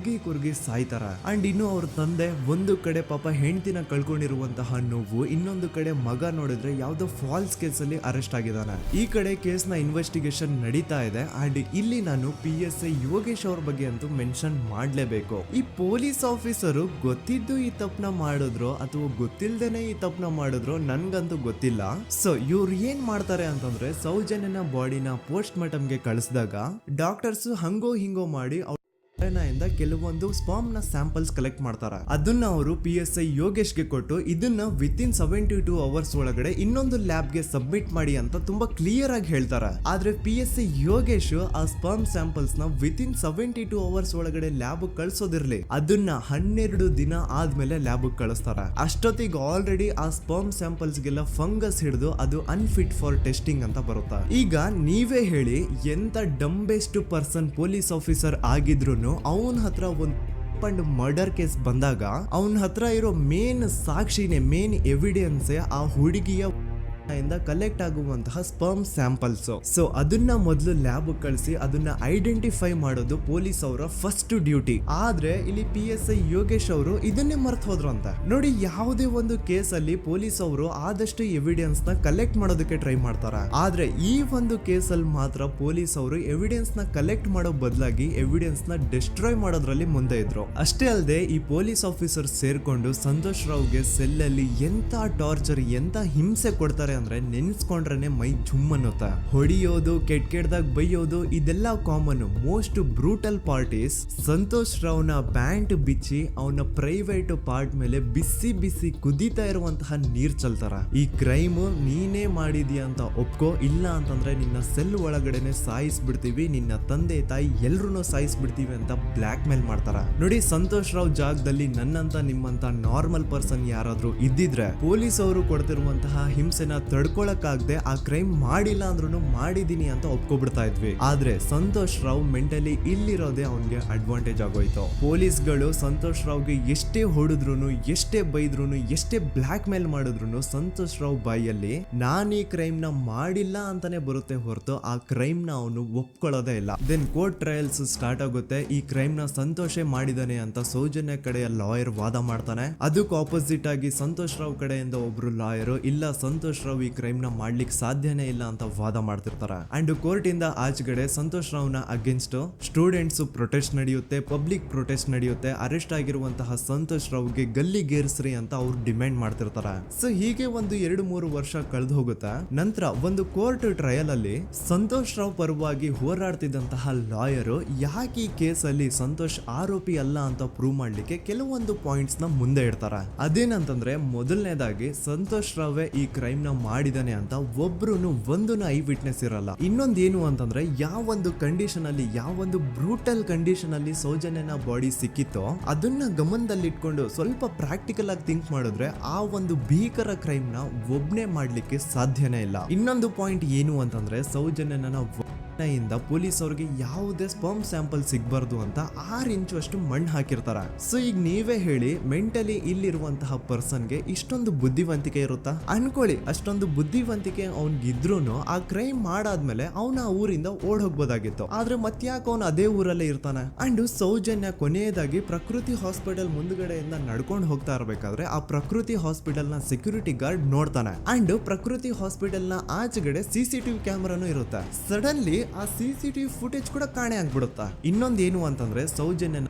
ಕುರ್ಗಿ ಸಾಯ್ತಾರ. ಅಂಡ್ ಇನ್ನು ಅವ್ರ ತಂದೆ ಒಂದು ಕಡೆ ಪಾಪ ಹೆಂಡತಿನ ಕಳ್ಕೊಂಡಿರುವಂತಹ ನೋವು, ಇನ್ನೊಂದು ಕಡೆ ಮಗ ನೋಡಿದ್ರೆ ಯಾವ್ದೋ ಫಾಲ್ಸ್ ಕೇಸ್ ಅಲ್ಲಿ ಅರೆಸ್ಟ್ ಆಗಿದ್ದಾನೆ. ಈ ಕಡೆ ಕೇಸ್ ನ ಇನ್ವೆಸ್ಟಿಗೇಷನ್ ನಡೀತಾ ಇದೆ. ಅಂಡ್ ಇಲ್ಲಿ ನಾನು PSI ಯೋಗೇಶ್ ಅವ್ರ ಬಗ್ಗೆ ಅಂತೂ ಮೆನ್ಷನ್ ಮಾಡ್ಲೇಬೇಕು. ಈ ಪೊಲೀಸ್ ಆಫೀಸರು ಗೊತ್ತಿದ್ದು ಈ ತಪ್ಪನ ಮಾಡಿದ್ರು ಅಥವಾ ಗೊತ್ತಿಲ್ದೇನೆ ಈ ತಪ್ಪನ ಮಾಡಿದ್ರು ನನ್ಗಂತೂ ಗೊತ್ತಿಲ್ಲ. ಸೊ ಇವ್ರು ಏನ್ ಮಾಡ್ತಾರೆ ಅಂತಂದ್ರೆ, ಸೌಜನ್ಯನ ಬಾಡಿನ ಪೋಸ್ಟ್ ಮಾರ್ಟಮ್ಗೆ ಕಳಿಸಿದಾಗ ಡಾಕ್ಟರ್ಸ್ ಹಂಗೋ ಹಿಂಗೋ ಮಾಡಿ ಇಂದ ಕೆಲವೊಂದು ಸ್ಪರ್ಮ್ ನ ಸ್ಯಾಂಪಲ್ಸ್ ಕಲೆಕ್ಟ್ ಮಾಡ್ತಾರ. ಅದನ್ನ ಅವರು PSI ಯೋಗೇಶ್ಗೆ ಕೊಟ್ಟು ಇದನ್ನ ವಿತಿನ್ 72 ಅವರ್ಸ್ ಒಳಗಡೆ ಇನ್ನೊಂದು ಲ್ಯಾಬ್ ಗೆ ಸಬ್ಮಿಟ್ ಮಾಡಿ ಅಂತ ತುಂಬಾ ಕ್ಲಿಯರ್ ಆಗಿ ಹೇಳ್ತಾರ. ಆದ್ರೆ PSI ಯೋಗೇಶ್ ಆ ಸ್ಪರ್ಮ್ ಸ್ಯಾಂಪಲ್ಸ್ ನ ವಿತಿನ್ 72 ಅವರ್ಸ್ ಒಳಗಡೆ ಲ್ಯಾಬ್ ಕಳ್ಸೋದಿರ್ಲಿ, ಅದನ್ನ 12 ದಿನ ಆದ್ಮೇಲೆ ಲ್ಯಾಬ್ ಕಳಿಸ್ತಾರ. ಅಷ್ಟೊತ್ತಿಗೆ ಆಲ್ರೆಡಿ ಆ ಸ್ಪರ್ಮ್ ಸ್ಯಾಂಪಲ್ಸ್ ಗೆಲ್ಲ ಫಂಗಸ್ ಹಿಡಿದು ಅದು ಅನ್ಫಿಟ್ ಫಾರ್ ಟೆಸ್ಟಿಂಗ್ ಅಂತ ಬರುತ್ತಾ. ಈಗ ನೀವೇ ಹೇಳಿ, ಎಂತ ಡಂಬೆಸ್ಟ್ ಪರ್ಸನ್ ಪೊಲೀಸ್ ಆಫೀಸರ್ ಆಗಿದ್ರು ಅವನ ಹತ್ರ ಒಂದು ಮರ್ಡರ್ ಕೇಸ್ ಬಂದಾಗ ಅವನ ಹತ್ರ ಇರೋ ಮೇನ್ ಸಾಕ್ಷಿನೇ, ಮೇನ್ ಎವಿಡೆನ್ಸ್ ಆ ಹುಡುಗಿಯ ಇಂದ ಕಲೆಕ್ಟ್ ಆಗುವಂತಹ ಸ್ಪರ್ಮ್ ಸ್ಯಾಂಪಲ್ಸ್. ಸೊ ಅದನ್ನ ಮೊದಲು ಲ್ಯಾಬ್ ಕಳಿಸಿ ಅದನ್ನ ಐಡೆಂಟಿಫೈ ಮಾಡೋದು ಪೊಲೀಸ್ ಅವರ ಫಸ್ಟ್ ಡ್ಯೂಟಿ. ಆದ್ರೆ ಇಲ್ಲಿ PSI ಯೋಗೇಶ್ ಅವರು ಇದನ್ನೇ ಮರ್ತು ಹೋದ್ರು ಅಂತ ನೋಡಿ. ಯಾವುದೇ ಒಂದು ಕೇಸ್ ಅಲ್ಲಿ ಪೊಲೀಸ್ ಅವರು ಆದಷ್ಟು ಎವಿಡೆನ್ಸ್ ನ ಕಲೆಕ್ಟ್ ಮಾಡೋದಕ್ಕೆ ಟ್ರೈ ಮಾಡ್ತಾರ. ಆದ್ರೆ ಈ ಒಂದು ಕೇಸ್ ಅಲ್ಲಿ ಮಾತ್ರ ಪೊಲೀಸ್ ಅವರು ಎವಿಡೆನ್ಸ್ ನ ಕಲೆಕ್ಟ್ ಮಾಡೋ ಬದಲಾಗಿ ಎವಿಡೆನ್ಸ್ ನ ಡಿಸ್ಟ್ರಾಯ್ ಮಾಡೋದ್ರಲ್ಲಿ ಮುಂದೆ ಇದ್ರು. ಅಷ್ಟೇ ಅಲ್ಲದೆ ಈ ಪೊಲೀಸ್ ಆಫೀಸರ್ ಸೇರ್ಕೊಂಡು ಸಂತೋಷ್ ರಾವ್ಗೆ ಸೆಲ್ ಅಲ್ಲಿ ಎಂತ ಟಾರ್ಚರ್, ಎಂತ ಹಿಂಸೆ ಕೊಡ್ತಾರೆ ಅಂದ್ರೆ ನೆನ್ಸ್ಕೊಂಡ್ರೆ ಮೈ ಜುಮ್ ಅನ್ನುತ್ತಾ. ಹೊಡಿಯೋದು, ಕೆಟ್ಟದಾಗ ಬೈಯೋದು, ಇದೆಲ್ಲ common. Most brutal part is Santosh ರಾವ್ನ ಪ್ಯಾಂಟ್ ಬಿಚ್ಚಿ ಅವನ ಪ್ರೈವೇಟ್ ಪಾರ್ಟ್ ಮೇಲೆ ಬಿಸಿ ಬಿಸಿ ಕುದೀತಾ ಇರುವಂತಹ ನೀರ್ ಚಲ್ತಾರ. ಈ ಕ್ರೈಮ್ ನೀನೇ ಮಾಡಿದ್ಯಾ ಅಂತ ಒಪ್ಕೋ, ಇಲ್ಲ ಅಂತಂದ್ರೆ ನಿನ್ನ ಸೆಲ್ ಒಳಗಡೆನೆ ಸಾಯಿಸ್ಬಿಡ್ತೀವಿ, ನಿನ್ನ ತಂದೆ ತಾಯಿ ಎಲ್ರು ಸಾಯಿಸ್ಬಿಡ್ತೀವಿ ಅಂತ ಬ್ಲಾಕ್ ಮೇಲ್ ಮಾಡ್ತಾರ. ನೋಡಿ, ಸಂತೋಷ್ ರಾವ್ ಜಾಗದಲ್ಲಿ ನನ್ನಂತ ನಿಮ್ಮಂತ ನಾರ್ಮಲ್ ಪರ್ಸನ್ ಯಾರಾದ್ರೂ ಇದ್ದಿದ್ರೆ ಪೊಲೀಸ್ ಅವರು ಕೊಡ್ತಿರುವಂತಹ ಹಿಂಸೆನ ತಡ್ಕೊಳಕ್ಕಾಗದೆ ಆ ಕ್ರೈಮ್ ಮಾಡಿಲ್ಲ ಅಂದ್ರೂ ಮಾಡಿದೀನಿ ಅಂತ ಒಪ್ಕೊಬಿಡ್ತಾ ಇದ್ವಿ. ಆದ್ರೆ ಸಂತೋಷ್ ರಾವ್ ಮೆಂಟಲಿ ಇಲ್ಲಿರೋದೇ ಅವನ್ಗೆ ಅಡ್ವಾಂಟೇಜ್ ಆಗೋಯ್ತು. ಪೊಲೀಸ್ಗಳು ಸಂತೋಷ್ ರಾವ್ಗೆ ಎಷ್ಟೇ ಹೊಡೆದ್ರು, ಎಷ್ಟೇ ಬೈದ್ರು, ಎಷ್ಟೇ ಬ್ಲಾಕ್ ಮೇಲ್ ಮಾಡಿದ್ರು ಸಂತೋಷ್ ರಾವ್ ಬಾಯಲ್ಲಿ ನಾನು ಈ ಕ್ರೈಮ್ ನ ಮಾಡಿಲ್ಲ ಅಂತಾನೆ ಬರುತ್ತೆ ಹೊರತು ಆ ಕ್ರೈಮ್ ನ ಅವನು ಒಪ್ಕೊಳ್ಳೋದೇ ಇಲ್ಲ. ದೆನ್ ಕೋರ್ಟ್ ಟ್ರಯಲ್ಸ್ ಸ್ಟಾರ್ಟ್ ಆಗುತ್ತೆ. ಈ ಕ್ರೈಮ್ ನ ಸಂತೋಷೇ ಮಾಡಿದಾನೆ ಅಂತ ಸೌಜನ್ಯ ಕಡೆಯ ಲಾಯರ್ ವಾದ ಮಾಡ್ತಾನೆ. ಅದಕ್ಕೆ ಆಪೋಸಿಟ್ ಆಗಿ ಸಂತೋಷ್ ರಾವ್ ಕಡೆಯಿಂದ ಒಬ್ರು ಲಾಯರ್ ಇಲ್ಲ, ಸಂತೋಷ್ ರಾವ್ ಈ ಕ್ರೈಮ್ ನ ಮಾಡ್ಲಿಕ್ಕೆ ಸಾಧ್ಯನೇ ಇಲ್ಲ ಅಂತ ವಾದ ಮಾಡ್ತಿರ್ತಾರ. ಅಂಡ್ ಕೋರ್ಟ್ ಇಂದ ಆಚೆಗಡೆ ಸಂತೋಷ್ ರಾವ್ ನ ಅಗೇನ್ಸ್ಟ್ ಸ್ಟೂಡೆಂಟ್ಸ್ ಪ್ರೊಟೆಸ್ಟ್ ನಡೆಯುತ್ತೆ, ಪಬ್ಲಿಕ್ ಪ್ರೊಟೆಸ್ಟ್ ನಡೆಯುತ್ತೆ. ಅರೆಸ್ಟ್ ಆಗಿರುವಂತಹ ಸಂತೋಷ್ ರಾವ್ಗೆ ಗಲ್ಲಿಗೇರಿಸ್ರಿ ಅಂತ ಅವ್ರು ಡಿಮ್ಯಾಂಡ್ ಮಾಡ್ತಿರ್ತಾರ. ಸೊ ಹೀಗೆ ಒಂದು 2-3 ವರ್ಷ ಕಳೆದು ಹೋಗುತ್ತೆ. ನಂತರ ಒಂದು ಕೋರ್ಟ್ ಟ್ರಯಲ್ ಅಲ್ಲಿ ಸಂತೋಷ್ ರಾವ್ ಪರವಾಗಿ ಹೋರಾಡ್ತಿದ್ದಂತಹ ಲಾಯರ್ ಯಾಕೆ ಈ ಕೇಸ್ ಅಲ್ಲಿ ಸಂತೋಷ್ ಆರೋಪಿ ಅಲ್ಲ ಅಂತ ಪ್ರೂವ್ ಮಾಡ್ಲಿಕ್ಕೆ ಕೆಲವೊಂದು ಪಾಯಿಂಟ್ಸ್ ನ ಮುಂದೆ ಇಡ್ತಾರ. ಅದೇನಂತಂದ್ರೆ ಮೊದಲನೇದಾಗಿ ಸಂತೋಷ್ ರಾವೇ ಈ ಕ್ರೈಮ್ ನ ಮಾಡಿದಾನೆ ಅಂತ ಒಬ್ರು ಒಂದು ಐ ವಿಟ್ನೆಸ್ ಇರಲ್ಲ. ಇನ್ನೊಂದು ಏನು ಅಂತಂದ್ರೆ ಯಾವೊಂದು ಕಂಡೀಷನ್ ಅಲ್ಲಿ, ಯಾವೊಂದು ಬ್ರೂಟಲ್ ಕಂಡೀಷನ್ ಅಲ್ಲಿ ಸೌಜನ್ಯನ ಬಾಡಿ ಸಿಕ್ಕಿತ್ತೋ ಅದನ್ನ ಗಮನದಲ್ಲಿ ಇಟ್ಕೊಂಡು ಸ್ವಲ್ಪ ಪ್ರಾಕ್ಟಿಕಲ್ ಆಗಿ ಥಿಂಕ್ ಮಾಡಿದ್ರೆ ಆ ಒಂದು ಭೀಕರ ಕ್ರೈಮ್ ನ ಒಬ್ನೇ ಮಾಡ್ಲಿಕ್ಕೆ ಸಾಧ್ಯನೇ ಇಲ್ಲ. ಇನ್ನೊಂದು ಪಾಯಿಂಟ್ ಏನು ಅಂತಂದ್ರೆ ಸೌಜನ್ಯನ ಇಂದ ಪೊಲೀಸ್ ಅವ್ರಿಗೆ ಯಾವುದೇ ಸ್ಪರ್ಮ್ ಸ್ಯಾಂಪಲ್ ಸಿಗ್ಬಾರ್ದು ಅಂತ 6 ಇಂಚು ಅಷ್ಟು ಮಣ್ಣು ಹಾಕಿರ್ತಾರ. ಸೊ ಈಗ ನೀವೇ ಹೇಳಿ, ಮೆಂಟಲಿ ಇಲ್ಲಿರುವಂತಹ ಪರ್ಸನ್ಗೆ ಇಷ್ಟೊಂದು ಬುದ್ಧಿವಂತಿಕೆ ಇರುತ್ತಾ ಅನ್ಕೊಳ್ಳಿ. ಅಷ್ಟೊಂದು ಬುದ್ಧಿವಂತಿಕೆ ಅವ್ನಿಗಿದ್ರೂ ಆ ಕ್ರೈಮ್ ಮಾಡಾದ್ಮೇಲೆ ಅವನ ಆ ಊರಿಂದ ಓಡ್ ಹೋಗ್ಬೋದಾಗಿತ್ತು. ಆದ್ರೆ ಮತ್ತ್ಯಾಕೆ ಅವನು ಅದೇ ಊರಲ್ಲೇ ಇರ್ತಾನೆ. ಅಂಡ್ ಸೌಜನ್ಯ ಕೊನೆಯದಾಗಿ ಪ್ರಕೃತಿ ಹಾಸ್ಪಿಟಲ್ ಮುಂದ್ಗಡೆಯಿಂದ ನಡ್ಕೊಂಡು ಹೋಗ್ತಾ ಇರ್ಬೇಕಾದ್ರೆ ಆ ಪ್ರಕೃತಿ ಹಾಸ್ಪಿಟಲ್ ನ ಸೆಕ್ಯೂರಿಟಿ ಗಾರ್ಡ್ ನೋಡ್ತಾನೆ. ಅಂಡ್ ಪ್ರಕೃತಿ ಹಾಸ್ಪಿಟಲ್ ನ ಆಚೆಗಡೆ CCTV ಕ್ಯಾಮರಾನು ಇರುತ್ತೆ. ಸಡನ್ಲಿ ಆ CCTV ಫುಟೇಜ್ ಕೂಡ ಕಾಣೆ ಆಗ್ಬಿಡುತ್ತಾ. ಇನ್ನೊಂದು ಏನು ಅಂತಂದ್ರೆ ಸೌಜನ್ಯನ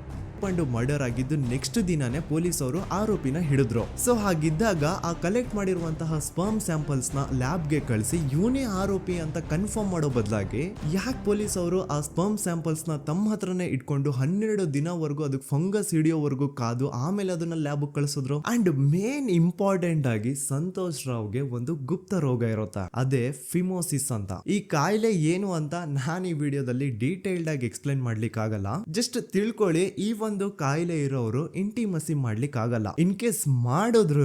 ಮರ್ಡರ್ ಆಗಿದ್ದು ನೆಕ್ಸ್ಟ್ ದಿನಾನೇ ಪೊಲೀಸ್ ಅವರು ಆರೋಪಿನ ಹಿಡಿದ್ರು. ಸೊ ಹಾಗಿದ್ದಾಗ ಆ ಕಲೆಕ್ಟ್ ಮಾಡಿರುವಂತಹ ಸ್ಪರ್ಮ್ ಸ್ಯಾಂಪಲ್ಸ್ ನ ಲ್ಯಾಬ್ ಗೆ ಕಳಿಸಿ ಇವನೇ ಆರೋಪಿ ಅಂತ ಕನ್ಫರ್ಮ್ ಮಾಡೋ ಬದಲಾಗಿ ಯಾಕೆ ಪೊಲೀಸ್ ಅವರು ಆ ಸ್ಪರ್ಮ್ ಸ್ಯಾಂಪಲ್ಸ್ ನ ತಮ್ಮ ಹತ್ರನೇ ಇಟ್ಕೊಂಡು 12 ದಿನವರೆಗೂ ಅದಕ್ಕೆ ಫಂಗಸ್ ಹಿಡಿಯೋವರೆಗೂ ಕಾದು ಆಮೇಲೆ ಅದನ್ನ ಲ್ಯಾಬ್ ಕಳಿಸಿದ್ರು. ಅಂಡ್ ಮೇನ್ ಇಂಪಾರ್ಟೆಂಟ್ ಆಗಿ ಸಂತೋಷ್ ರಾವ್ಗೆ ಒಂದು ಗುಪ್ತ ರೋಗ ಇರುತ್ತೆ, ಅದೇ ಫಿಮೋಸಿಸ್ ಅಂತ. ಈ ಕಾಯಿಲೆ ಏನು ಅಂತ ನಾನು ಈ ವಿಡಿಯೋದಲ್ಲಿ ಡೀಟೇಲ್ಡ್ ಆಗಿ ಎಕ್ಸ್ಪ್ಲೈನ್ ಮಾಡ್ಲಿಕ್ಕೆ ಆಗಲ್ಲ. ಜಸ್ಟ್ ತಿಳ್ಕೊಳ್ಳಿ, ಈ ಒಂದು ಕಾಯಿಲೆ ಇರೋರು ಇಂಟಿಮಸಿ ಮಾಡ್ಲಿಕ್ಕೆ ಆಗಲ್ಲ. ಇನ್ ಕೇಸ್ ಮಾಡಿದ್ರು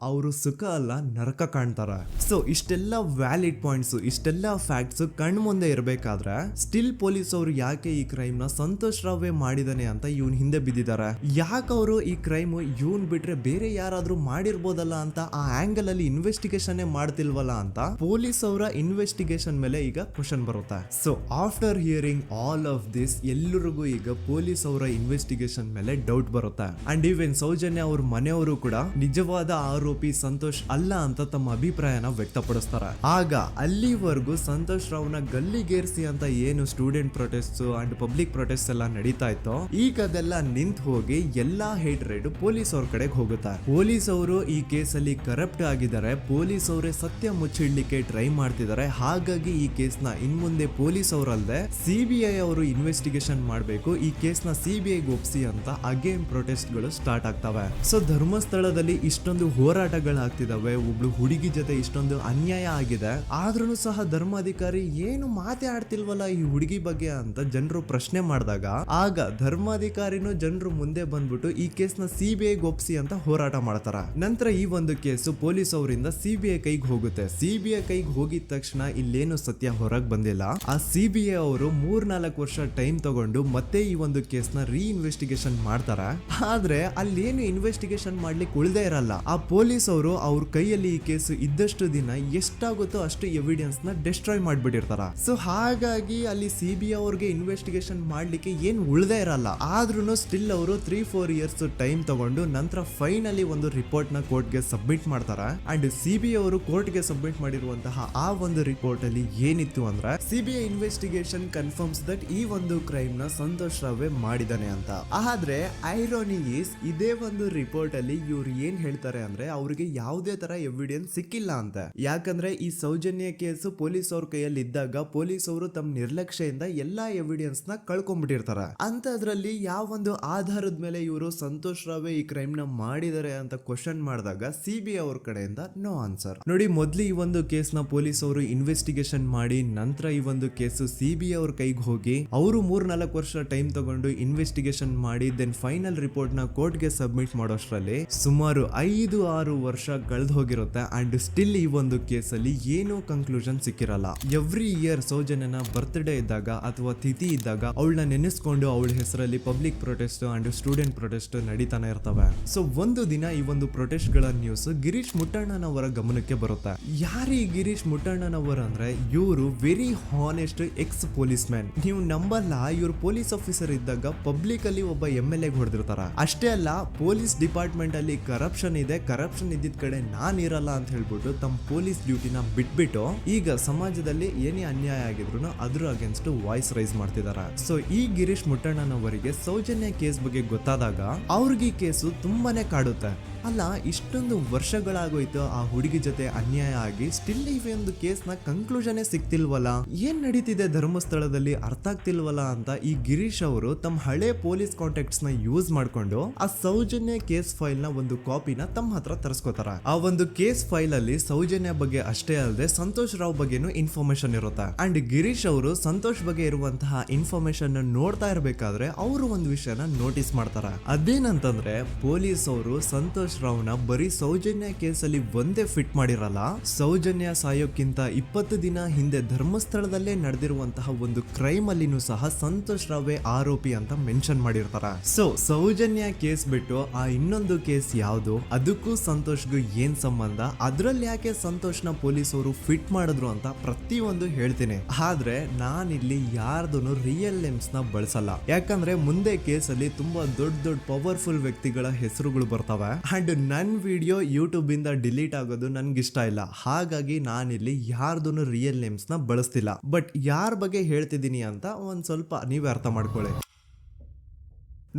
ಅವರು ಸುಖ ಅಲ್ಲ ನರಕ ಕಾಣ್ತಾರ. ಸೊ ಇಷ್ಟೆಲ್ಲ ವ್ಯಾಲಿಡ್ ಪಾಯಿಂಟ್ಸ್, ಇಷ್ಟೆಲ್ಲ ಫ್ಯಾಕ್ಟ್ಸ್ ಕಣ್ ಮುಂದೆ ಇರ್ಬೇಕಾದ್ರೆ ಸ್ಟಿಲ್ ಪೊಲೀಸ್ ಅವರು ಯಾಕೆ ಈ ಕ್ರೈಮ್ ನ ಸಂತೋಷ್ ರಾವೇ ಮಾಡಿದಾನೆ ಅಂತ ಇವನ್ ಹಿಂದೆ ಬಿದ್ದಿದ್ದಾರೆ. ಯಾಕೆ ಅವರು ಈ ಕ್ರೈಮ್ ಇವನ್ ಬಿಟ್ರೆ ಬೇರೆ ಯಾರಾದ್ರೂ ಮಾಡಿರ್ಬೋದಲ್ಲ ಅಂತ ಆ ಆಂಗಲ್ ಅಲ್ಲಿ ಇನ್ವೆಸ್ಟಿಗೇಷನ್ ಮಾಡ್ತಿಲ್ವಲ್ಲ ಅಂತ ಪೊಲೀಸ್ ಅವರ ಇನ್ವೆಸ್ಟಿಗೇಷನ್ ಮೇಲೆ ಈಗ ಕ್ವಶನ್ ಬರುತ್ತೆ. So after hearing all of this ಎಲ್ಲರಿಗೂ ಈಗ ಪೊಲೀಸ್ ಅವರ ಇನ್ವೆಸ್ಟಿಗೇಷನ್ ಇನ್ವೆಸ್ಟಿಗೇಷನ್ ಮೇಲೆ ಡೌಟ್ ಬರುತ್ತೆ. ಅಂಡ್ ಈವನ್ ಸೌಜನ್ಯ ಅವ್ರ ಮನೆಯವರು ಕೂಡ ನಿಜವಾದ ಆರೋಪಿ ಸಂತೋಷ್ ಅಲ್ಲ ಅಂತ ತಮ್ಮ ಅಭಿಪ್ರಾಯನ ವ್ಯಕ್ತಪಡಿಸ್ತಾರೆ. ಆಗ ಅಲ್ಲಿವರೆಗೂ ಸಂತೋಷ್ ರಾವ್ನ ಗಲ್ಲಿಗೇರಿಸಿ ಅಂತ ಏನು student protest and public protest ಎಲ್ಲ ನಡೀತಾ ಇತ್ತು, ಈಗ ಅದೆಲ್ಲ ನಿಂತು ಹೋಗಿ ಎಲ್ಲಾ ಹೇಟ್ರೇಡ್ ಪೊಲೀಸ್ ಅವ್ರ ಕಡೆಗೆ ಹೋಗುತ್ತೆ. ಪೊಲೀಸ್ ಅವರು ಈ ಕೇಸಲ್ಲಿ ಕರಪ್ಟ್ ಆಗಿದ್ದಾರೆ, ಪೊಲೀಸ್ ಅವರೇ ಸತ್ಯ ಮುಚ್ಚಿಡ್ಲಿಕ್ಕೆ ಟ್ರೈ ಮಾಡ್ತಿದ್ದಾರೆ. ಹಾಗಾಗಿ ಈ ಕೇಸ್ನ ಇನ್ಮುಂದೆ ಪೊಲೀಸ್ ಅವರಲ್ಲದೆ ಸಿಬಿಐ ಅವರು ಇನ್ವೆಸ್ಟಿಗೇಷನ್ ಮಾಡಬೇಕು, ಈ ಕೇಸ್ನ ಸಿಬಿಐಗೆ ಒಪ್ಸಿ ಅಂತ ಅಗೇನ್ ಪ್ರೊಟೆಸ್ಟ್ ಗಳು ಸ್ಟಾರ್ಟ್ ಆಗ್ತವೆ. ಸೊ ಧರ್ಮಸ್ಥಳದಲ್ಲಿ ಇಷ್ಟೊಂದು ಹೋರಾಟಗಳಾಗ್ತಿದಾವೆ, ಒಬ್ಳು ಹುಡುಗಿ ಜೊತೆ ಇಷ್ಟೊಂದು ಅನ್ಯಾಯ ಆಗಿದೆ, ಆದ್ರೂ ಸಹ ಧರ್ಮಾಧಿಕಾರಿ ಏನು ಮಾತೇ ಆಡ್ತಿಲ್ವಲ್ಲ ಈ ಹುಡುಗಿ ಬಗ್ಗೆ ಅಂತ ಜನರು ಪ್ರಶ್ನೆ ಮಾಡಿದಾಗ ಆಗ ಧರ್ಮಾಧಿಕಾರಿನೂ ಜನರು ಮುಂದೆ ಬಂದ್ಬಿಟ್ಟು ಈ ಕೇಸ್ನ ಸಿಬಿಐಗೆ ಒಪ್ಸಿ ಅಂತ ಹೋರಾಟ ಮಾಡ್ತಾರ. ನಂತರ ಈ ಒಂದು ಕೇಸು ಪೊಲೀಸ್ ಅವರಿಂದ ಸಿಬಿಐ ಕೈಗೆ ಹೋಗುತ್ತೆ. ಸಿಬಿಐ ಕೈಗೆ ಹೋಗಿದ ತಕ್ಷಣ ಇಲ್ಲೇನು ಸತ್ಯ ಹೊರಗೆ ಬಂದಿಲ್ಲ. ಆ ಸಿಬಿಐ ಅವರು 3-4 ವರ್ಷ ಟೈಮ್ ತಗೊಂಡು ಮತ್ತೆ ಈ ಒಂದು ಕೇಸ್ನ ಇನ್ವೆಸ್ಟಿಗೇಷನ್ ಮಾಡ್ತಾರೆ. ಆದ್ರೆ ಅಲ್ಲೇನು ಇನ್ವೆಸ್ಟಿಗೇಷನ್ ಮಾಡ್ಲಿಕ್ಕೆ ಉಳ್ದೇ ಇರಲ್ಲ. ಆ ಪೊಲೀಸ್ ಅವರು ಅವ್ರ ಕೈಯಲ್ಲಿ ಈ ಕೇಸು ಇದ್ದಷ್ಟು ದಿನ ಎಷ್ಟಾಗುತ್ತೋ ಅಷ್ಟು ಎವಿಡೆನ್ಸ್ ನ ಡಿಸ್ಟ್ರಾಯ್ ಮಾಡ್ಬಿಟ್ಟಿರ್ತಾರ. ಸೊ ಹಾಗಾಗಿ ಅಲ್ಲಿ ಸಿಬಿಐ ಅವ್ರಿಗೆ ಇನ್ವೆಸ್ಟಿಗೇಷನ್ ಮಾಡ್ಲಿಕ್ಕೆ ಏನ್ ಉಳ್ದೇ ಇರಲ್ಲ. ಆದ್ರೂ ಸ್ಟಿಲ್ ಅವರು 3-4 ಇಯರ್ಸ್ ಟೈಮ್ ತಗೊಂಡು ನಂತರ ಫೈನಲಿ ಒಂದು ರಿಪೋರ್ಟ್ ನ ಕೋರ್ಟ್ ಗೆ ಸಬ್ಮಿಟ್ ಮಾಡ್ತಾರೆ. ಅಂಡ್ ಸಿಬಿಐ ಅವರು ಕೋರ್ಟ್ ಗೆ ಸಬ್ಮಿಟ್ ಮಾಡಿರುವಂತಹ ಆ ಒಂದು ರಿಪೋರ್ಟ್ ಅಲ್ಲಿ ಏನಿತ್ತು ಅಂದ್ರೆ ಸಿಬಿಐ ಇನ್ವೆಸ್ಟಿಗೇಷನ್ ಕನ್ಫರ್ಮ್ಸ್ ದಟ್ ಈ ಒಂದು ಕ್ರೈಮ್ ನ ಸಂತೋಷ್ ರಾವ್ ಮಾಡಿದಾನೆ ಅಂತ. ಆದ್ರೆ ಐರಾನಿ ಈಸ್ ಇದೇ ಒಂದು ರಿಪೋರ್ಟ್ ಅಲ್ಲಿ ಇವ್ರು ಏನ್ ಹೇಳ್ತಾರೆ ಅಂದ್ರೆ ಅವ್ರಿಗೆ ಯಾವುದೇ ತರ ಎವಿಡೆನ್ಸ್ ಸಿಕ್ಕಿಲ್ಲ ಅಂತ. ಯಾಕಂದ್ರೆ ಈ ಸೌಜನ್ಯ ಕೇಸು ಪೊಲೀಸ್ ಅವ್ರ ಕೈಯಲ್ಲಿ ಇದ್ದಾಗ ಪೊಲೀಸ್ ಅವರು ತಮ್ಮ ನಿರ್ಲಕ್ಷ್ಯದಿಂದ ಎಲ್ಲಾ ಎವಿಡೆನ್ಸ್ ನ ಕಳ್ಕೊಂಡ್ಬಿಟ್ಟಿರ್ತಾರೆ. ಅಂತದ್ರಲ್ಲಿ ಯಾವ ಒಂದು ಆಧಾರದ ಮೇಲೆ ಇವರು ಸಂತೋಷ್ ರಾವ್ ಈ ಕ್ರೈಮ್ ನ ಮಾಡಿದ್ದಾರೆ ಅಂತ ಕ್ವಶನ್ ಮಾಡಿದಾಗ ಸಿಬಿಐ ಅವ್ರ ಕಡೆಯಿಂದ ನೋ ಆನ್ಸರ್. ನೋಡಿ, ಮೊದ್ಲು ಈ ಒಂದು ಕೇಸ್ ನ ಪೊಲೀಸ್ ಅವರು ಇನ್ವೆಸ್ಟಿಗೇಷನ್ ಮಾಡಿ ನಂತರ ಈ ಒಂದು ಕೇಸು ಸಿಬಿಐ ಅವ್ರ ಕೈಗೆ ಹೋಗಿ ಅವರು 3-4 ವರ್ಷ ಟೈಮ್ ತಗೊಂಡು ಇನ್ವೆಸ್ಟಿಗೇಷನ್ ಮಾಡಿ ದೆನ್ ಫೈನಲ್ ರಿಪೋರ್ಟ್ ನ ಕೋರ್ಟ್ ಗೆ ಸಬ್ಮಿಟ್ ಮಾಡೋಷ್ಟ್ರಲ್ಲಿ ಸುಮಾರು 5-6 ವರ್ಷ ಕಳೆದು ಹೋಗಿರುತ್ತೆ. ಅಂಡ್ ಸ್ಟಿಲ್ ಈ ಒಂದು ಕೇಸಲ್ಲಿ ಏನೂ ಕನ್ಕ್ಲೂಷನ್ ಸಿಕ್ಕಿರಲ್ಲ. ಎವ್ರಿ ಇಯರ್ ಸೌಜನ್ಯನ ಬರ್ತ್ಡೇ ಇದ್ದಾಗ ಅಥವಾ ತಿಥಿ ಇದ್ದಾಗ ಅವಳನ್ನ ನೆನೆಸ್ಕೊಂಡು ಅವಳ ಹೆಸರಲ್ಲಿ public protest and student protest ನಡೀತಾನೆ ಇರ್ತವೆ. ಸೊ ಒಂದು ದಿನ ಈ ಒಂದು ಪ್ರೊಟೆಸ್ಟ್ ಗಳ ನ್ಯೂಸ್ ಗಿರೀಶ್ ಮುಟ್ಟಣ್ಣನವರ ಗಮನಕ್ಕೆ ಬರುತ್ತೆ. ಯಾರೀ ಗಿರೀಶ್ ಮುಟ್ಟಣ್ಣನವರ ಅಂದ್ರೆ ಇವರು very honest X police man. ನೀವು ನಂಬಲ್ಲ, ಇವ್ರು ಪೊಲೀಸ್ ಆಫೀಸರ್ ಇದ್ದಾಗ ಪಬ್ಲಿಕ್ ಅಲ್ಲಿ ಒಬ್ಬ MLA ಹೊಡೆದಿರ್ತಾರ. ಅಷ್ಟೇ ಅಲ್ಲ, ಪೊಲೀಸ್ ಡಿಪಾರ್ಟ್ಮೆಂಟ್ ಅಲ್ಲಿ ಕರಪ್ಷನ್ ಇದೆ, ಕರಪ್ಷನ್ ಇದ್ದಿದ್ ಕಡೆ ನಾನ್ ಇರಲ್ಲ ಅಂತ ಹೇಳ್ಬಿಟ್ಟು ತಮ್ಮ ಪೊಲೀಸ್ ಡ್ಯೂಟಿನ ಬಿಟ್ಬಿಟ್ಟು ಈಗ ಸಮಾಜದಲ್ಲಿ ಏನೇ ಅನ್ಯಾಯ ಆಗಿದ್ರು ಅದ್ರ ಅಗೇನ್ಸ್ಟ್ ವಾಯ್ಸ್ ರೈಸ್ ಮಾಡ್ತಿದಾರ. ಸೊ ಈ ಗಿರೀಶ್ ಮುಟ್ಟಣ್ಣನವರಿಗೆ ಸೌಜನ್ಯ ಕೇಸ್ ಬಗ್ಗೆ ಗೊತ್ತಾದಾಗ ಅವ್ರಿಗೆ ಈ ಕೇಸು ತುಂಬಾನೇ ಕಾಡುತ್ತೆ. ಅಲ್ಲ, ಇಷ್ಟೊಂದು ವರ್ಷಗಳಾಗೋಯ್ತು ಆ ಹುಡುಗಿ ಜೊತೆ ಅನ್ಯಾಯ ಆಗಿ, ಸ್ಟಿಲ್ ಈ ಒಂದು ಕೇಸ್ ನ ಕನ್ಕ್ಲೂಷನ್ ಸಿಕ್ತಿಲ್ವಲ್ಲ, ಏನ್ ನಡೀತಿದೆ ಧರ್ಮಸ್ಥಳದಲ್ಲಿ ಅರ್ಥ ಆಗ್ತಿಲ್ವಲ್ಲ ಅಂತ ಈ ಗಿರೀಶ್ ಅವರು ತಮ್ಮ ಹಳೆ ಪೊಲೀಸ್ ಕಾಂಟ್ಯಾಕ್ಟ್ಸ್ ನ ಯೂಸ್ ಮಾಡ್ಕೊಂಡು ಆ ಸೌಜನ್ಯ ಕೇಸ್ ಫೈಲ್ ನ ಒಂದು ಕಾಪಿನ ತಮ್ಮ ಹತ್ರ ತರಿಸ್ಕೋತಾರ. ಆ ಒಂದು ಕೇಸ್ ಫೈಲ್ ಅಲ್ಲಿ ಸೌಜನ್ಯ ಬಗ್ಗೆ ಅಷ್ಟೇ ಅಲ್ಲದೆ ಸಂತೋಷ್ ರಾವ್ ಬಗ್ಗೆನೂ ಇನ್ಫಾರ್ಮೇಶನ್ ಇರುತ್ತೆ. ಅಂಡ್ ಗಿರೀಶ್ ಅವರು ಸಂತೋಷ್ ಬಗ್ಗೆ ಇರುವಂತಹ ಇನ್ಫಾರ್ಮೇಶನ್ ನೋಡ್ತಾ ಇರ್ಬೇಕಾದ್ರೆ ಅವರು ಒಂದು ವಿಷಯನ ನೋಟಿಸ್ ಮಾಡ್ತಾರ. ಅದೇನಂತಂದ್ರೆ ಪೊಲೀಸ್ ಅವರು ಸಂತೋಷ್ ರಾವ್ನ ಬರೀ ಸೌಜನ್ಯ ಕೇಸಲ್ಲಿ ಒಂದೇ ಫಿಟ್ ಮಾಡಿರಲ್ಲ, ಸೌಜನ್ಯ ಸಾಯೋಕ್ಕಿಂತ 20 ದಿನ ಹಿಂದೆ ಧರ್ಮಸ್ಥಳದಲ್ಲೇ ನಡೆದಿರುವಂತಹ ಒಂದು ಕ್ರೈಮ್ ಅಲ್ಲಿನೂ ಸಹ ಸಂತೋಷ್ ರಾವೇ ಆರೋಪಿ ಅಂತ ಮೆನ್ಷನ್ ಮಾಡಿರ್ತಾರ. ಸೊ ಸೌಜನ್ಯ ಕೇಸ್ ಬಿಟ್ಟು ಆ ಇನ್ನೊಂದು ಕೇಸ್ ಯಾವುದು, ಅದಕ್ಕೂ ಸಂತೋಷ್ಗೂ ಏನ್ ಸಂಬಂಧ, ಅದ್ರಲ್ಲಿ ಯಾಕೆ ಸಂತೋಷ್ನ ಪೊಲೀಸ್ ಅವರು ಫಿಟ್ ಮಾಡಿದ್ರು ಅಂತ ಪ್ರತಿಯೊಂದು ಹೇಳ್ತೀನಿ. ಆದ್ರೆ ನಾನಿಲ್ಲಿ ಯಾರ್ದೂನು ರಿಯಲ್ ನೇಮ್ಸ್ ನ ಬಳಸಲ್ಲ. ಯಾಕಂದ್ರೆ ಮುಂದೆ ಕೇಸಲ್ಲಿ ತುಂಬಾ ದೊಡ್ಡ ಪವರ್ಫುಲ್ ವ್ಯಕ್ತಿಗಳ ಹೆಸರುಗಳು ಬರ್ತವೆ. ಅಂಡ್ ನನ್ ವಿಡಿಯೋ ಯೂಟ್ಯೂಬ್ ಇಂದ ಡಿಲೀಟ್ ಆಗೋದು ನನ್ಗೆ ಇಷ್ಟ ಇಲ್ಲ. ಹಾಗಾಗಿ ನಾನಿಲ್ಲಿ ಯಾರ್ದೂನು ರಿಯಲ್ ನೇಮ್ಸ್ ನ ಬಳಸ್ತಿಲ್ಲ. ಬಟ್ ಯಾರ ಬಗ್ಗೆ ಹೇಳ್ತಿದ್ದೀನಿ ಅಂತ ಒಂದ್ ಸ್ವಲ್ಪ ನೀವೇ ಅರ್ಥ ಮಾಡ್ಕೊಳ್ಳಿ.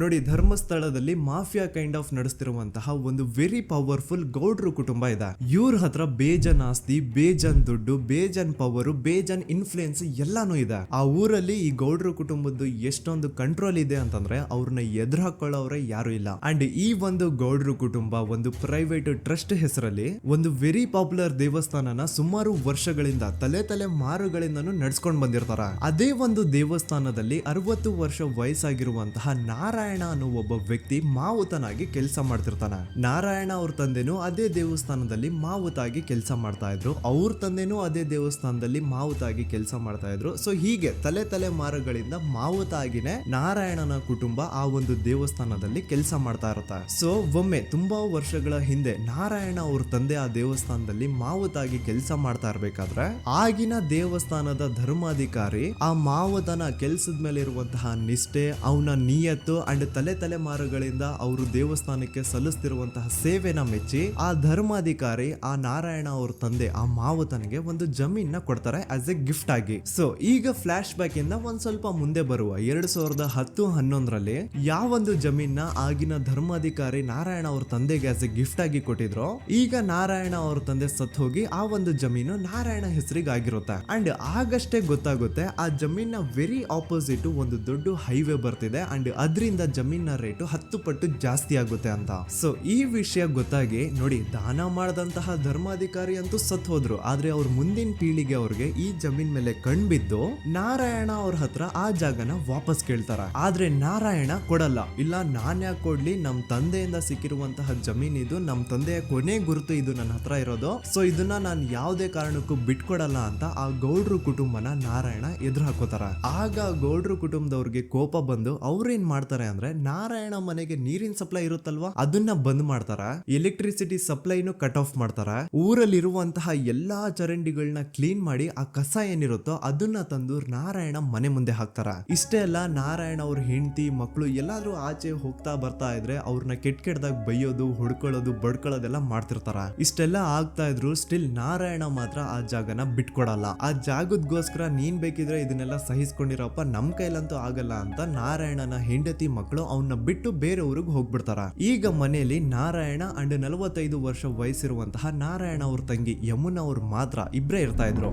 ನೋಡಿ, ಧರ್ಮಸ್ಥಳದಲ್ಲಿ ಮಾಫಿಯಾ ಕೈಂಡ್ ಆಫ್ ನಡೆಸ್ತಿರುವಂತಹ ಒಂದು ವೆರಿ ಪವರ್ಫುಲ್ ಗೌಡ್ರು ಕುಟುಂಬ ಇದೆ. ಇವ್ರ ಹತ್ರ ಬೇಜನ್ ಆಸ್ತಿ, ಬೇಜನ್ ದುಡ್ಡು, ಬೇಜನ್ ಪವರ್, ಬೇಜನ್ ಇನ್ಫ್ಲೂಯೆನ್ಸ್ ಎಲ್ಲಾನು ಇದೆ. ಆ ಊರಲ್ಲಿ ಈ ಗೌಡ್ರು ಕುಟುಂಬದ್ದು ಎಷ್ಟೊಂದು ಕಂಟ್ರೋಲ್ ಇದೆ ಅಂತಂದ್ರೆ ಅವ್ರನ್ನ ಎದುರು ಹಾಕೊಳ್ಳೋರೆ ಯಾರು ಇಲ್ಲ. ಅಂಡ್ ಈ ಒಂದು ಗೌಡ್ರು ಕುಟುಂಬ ಒಂದು ಪ್ರೈವೇಟ್ ಟ್ರಸ್ಟ್ ಹೆಸರಲ್ಲಿ ಒಂದು ವೆರಿ ಪಾಪ್ಯುಲರ್ ದೇವಸ್ಥಾನನ ಸುಮಾರು ವರ್ಷಗಳಿಂದ ತಲೆ ಮಾರುಗಳಿಂದನೂ ನಡ್ಸ್ಕೊಂಡ್ ಬಂದಿರ್ತಾರ. ಅದೇ ಒಂದು ದೇವಸ್ಥಾನದಲ್ಲಿ 60 ವರ್ಷ ವಯಸ್ಸಾಗಿರುವಂತಹ ನಾರಾಯಣ ಅನ್ನೋ ಒಬ್ಬ ವ್ಯಕ್ತಿ ಮಾವುತನಾಗಿ ಕೆಲಸ ಮಾಡ್ತಿರ್ತಾನೆ. ನಾರಾಯಣ ಅವ್ರ ತಂದೆನೂ ಅದೇ ದೇವಸ್ಥಾನದಲ್ಲಿ ಮಾವುತಾಗಿ ಕೆಲಸ ಮಾಡ್ತಾ ಇದ್ರು, ಅವ್ರ ತಂದೆನೂ ಅದೇ ದೇವಸ್ಥಾನದಲ್ಲಿ ಮಾವುತಾಗಿ ಕೆಲಸ ಮಾಡ್ತಾ ಇದ್ರು. ಸೊ ಹೀಗೆ ತಲೆ ಮಾರುಗಳಿಂದ ಮಾವುತ ಆಗಿನೇ ನಾರಾಯಣನ ಕುಟುಂಬ ಆ ಒಂದು ದೇವಸ್ಥಾನದಲ್ಲಿ ಕೆಲಸ ಮಾಡ್ತಾ ಇರುತ್ತೆ. ಸೊ ಒಮ್ಮೆ ತುಂಬಾ ವರ್ಷಗಳ ಹಿಂದೆ ನಾರಾಯಣ ಅವ್ರ ತಂದೆ ಆ ದೇವಸ್ಥಾನದಲ್ಲಿ ಮಾವುತಾಗಿ ಕೆಲಸ ಮಾಡ್ತಾ ಇರ್ಬೇಕಾದ್ರೆ ಆಗಿನ ದೇವಸ್ಥಾನದ ಧರ್ಮಾಧಿಕಾರಿ ಆ ಮಾವುತನ ಕೆಲ್ಸದ ಮೇಲೆ ಇರುವಂತಹ ನಿಷ್ಠೆ, ಅವನ ನಿಯತ್ತು ಅಂಡ್ ತಲೆಮಾರುಗಳಿಂದ ಅವರು ದೇವಸ್ಥಾನಕ್ಕೆ ಸಲ್ಲಿಸ್ತಿರುವಂತಹ ಸೇವೆನ ಮೆಚ್ಚಿ ಆ ಧರ್ಮಾಧಿಕಾರಿ ಆ ನಾರಾಯಣ ಅವ್ರ ತಂದೆ ಆ ಮಾವುತನಿಗೆ ಒಂದು ಜಮೀನ ಕೊಡ್ತಾರೆ ಆಸ್ ಎ ಗಿಫ್ಟ್ ಆಗಿ. ಸೊ ಈಗ ಫ್ಲಾಶ್ ಬ್ಯಾಕ್ ಇಂದ ಒಂದ್ ಸ್ವಲ್ಪ ಮುಂದೆ ಬರುವ 2010-11ರಲ್ಲಿ ಯಾವೊಂದು ಜಮೀನ ಆಗಿನ ಧರ್ಮಾಧಿಕಾರಿ ನಾರಾಯಣ ಅವ್ರ ತಂದೆಗೆ ಆಸ್ ಎ ಗಿಫ್ಟ್ ಆಗಿ ಕೊಟ್ಟಿದ್ರು, ಈಗ ನಾರಾಯಣ ಅವ್ರ ತಂದೆ ಸತ್ ಹೋಗಿ ಆ ಒಂದು ಜಮೀನು ನಾರಾಯಣ ಹೆಸರಿಗೆ ಆಗಿರುತ್ತೆ. ಅಂಡ್ ಆಗಷ್ಟೇ ಗೊತ್ತಾಗುತ್ತೆ ಆ ಜಮೀನ ವೆರಿ ಆಪೋಸಿಟ್ ಒಂದು ದೊಡ್ಡ ಹೈವೇ ಬರ್ತಿದೆ ಅಂಡ್ ಅದರಿಂದ ಜಮೀನ ರೇಟು 10 ಪಟ್ಟು ಜಾಸ್ತಿ ಆಗುತ್ತೆ ಅಂತ. ಸೊ ಈ ವಿಷಯ ಗೊತ್ತಾಗಿ ನೋಡಿ, ದಾನ ಮಾಡದಂತಹ ಧರ್ಮಾಧಿಕಾರಿ ಅಂತೂ ಸತ್ ಹೋದ್ರು, ಆದ್ರೆ ಅವ್ರ ಮುಂದಿನ ಪೀಳಿಗೆ ಅವ್ರಿಗೆ ಈ ಜಮೀನ್ ಮೇಲೆ ಕಣ್ಬಿದ್ದು ನಾರಾಯಣ ಅವ್ರ ಹತ್ರ ಆ ಜಾಗನ ವಾಪಸ್ ಕೇಳ್ತಾರ. ಆದ್ರೆ ನಾರಾಯಣ ಕೊಡಲ್ಲ. ಇಲ್ಲ, ನಾನ್ ಯಾಕೆ ಕೊಡ್ಲಿ, ನಮ್ ತಂದೆಯಿಂದ ಸಿಕ್ಕಿರುವಂತಹ ಜಮೀನ್ ಇದು, ನಮ್ ತಂದೆಯ ಕೊನೆ ಗುರುತು ಇದು ನನ್ನ ಹತ್ರ ಇರೋದು, ಸೊ ಇದನ್ನ ನಾನು ಯಾವುದೇ ಕಾರಣಕ್ಕೂ ಬಿಟ್ಕೊಡಲ್ಲ ಅಂತ ಆ ಗೌಡ್ರು ಕುಟುಂಬನ ನಾರಾಯಣ ಎದುರು ಹಾಕೋತಾರ. ಆಗ ಗೌಡ್ರು ಕುಟುಂಬದವ್ರಿಗೆ ಕೋಪ ಬಂದು ಅವ್ರೇನ್ ಮಾಡ್ತಾರೆ ಅಂದ್ರೆ, ನಾರಾಯಣ ಮನೆಗೆ ನೀರಿನ ಸಪ್ಲೈ ಇರುತ್ತಲ್ವಾ ಅದನ್ನ ಬಂದ್ ಮಾಡ್ತಾರ, ಎಲೆಕ್ಟ್ರಿಸಿಟಿ ಸಪ್ಲೈನು ಕಟ್ ಆಫ್ ಮಾಡ್ತಾರ, ಊರಲ್ಲಿರುವಂತಹ ಎಲ್ಲಾ ಚರಂಡಿಗಳನ್ನ ಕ್ಲೀನ್ ಮಾಡಿ ಆ ಕಸ ಏನಿರುತ್ತೋ ಅದನ್ನ ತಂದು ನಾರಾಯಣ ಮನೆ ಮುಂದೆ ಹಾಕ್ತಾರ. ಇಷ್ಟೇ ಅಲ್ಲ, ನಾರಾಯಣ ಅವ್ರ ಹೆಂಡತಿ ಮಕ್ಕಳು ಎಲ್ಲಾದ್ರೂ ಆಚೆ ಹೋಗ್ತಾ ಬರ್ತಾ ಇದ್ರೆ ಅವ್ರನ್ನ ಕೆಟ್ಟದಾಗ ಬೈಯೋದು, ಹೊಡ್ಕೊಳ್ಳೋದು, ಬಡ್ಕೊಳ್ಳೋದೆಲ್ಲ ಮಾಡ್ತಿರ್ತಾರ. ಇಷ್ಟೆಲ್ಲ ಆಗ್ತಾ ಇದ್ರು ಸ್ಟಿಲ್ ನಾರಾಯಣ ಮಾತ್ರ ಆ ಜಾಗನ ಬಿಟ್ಕೊಡಲ್ಲ. ಆ ಜಾಗದಗೋಸ್ಕರ ನೀನ್ ಬೇಕಿದ್ರೆ ಇದನ್ನೆಲ್ಲ ಸಹಿಸ್ಕೊಂಡಿರಪ್ಪ, ನಮ್ ಕೈಲಂತೂ ಆಗಲ್ಲ ಅಂತ ನಾರಾಯಣನ ಹೆಂಡತಿ ಮಕ್ಕಳು ಅವನ್ನ ಬಿಟ್ಟು ಬೇರೆ ಊರಿಗೆ ಹೋಗ್ಬಿಡ್ತಾರ. ಈಗ ಮನೆಯಲ್ಲಿ ನಾರಾಯಣ ಅಂಡ್ 45 ವರ್ಷ ವಯಸ್ಸಿರುವಂತಹ ನಾರಾಯಣ ಅವ್ರ ತಂಗಿ ಯಮುನಾ ಅವ್ರು ಮಾತ್ರ ಇಬ್ರೇ ಇರ್ತಾ ಇದ್ರು.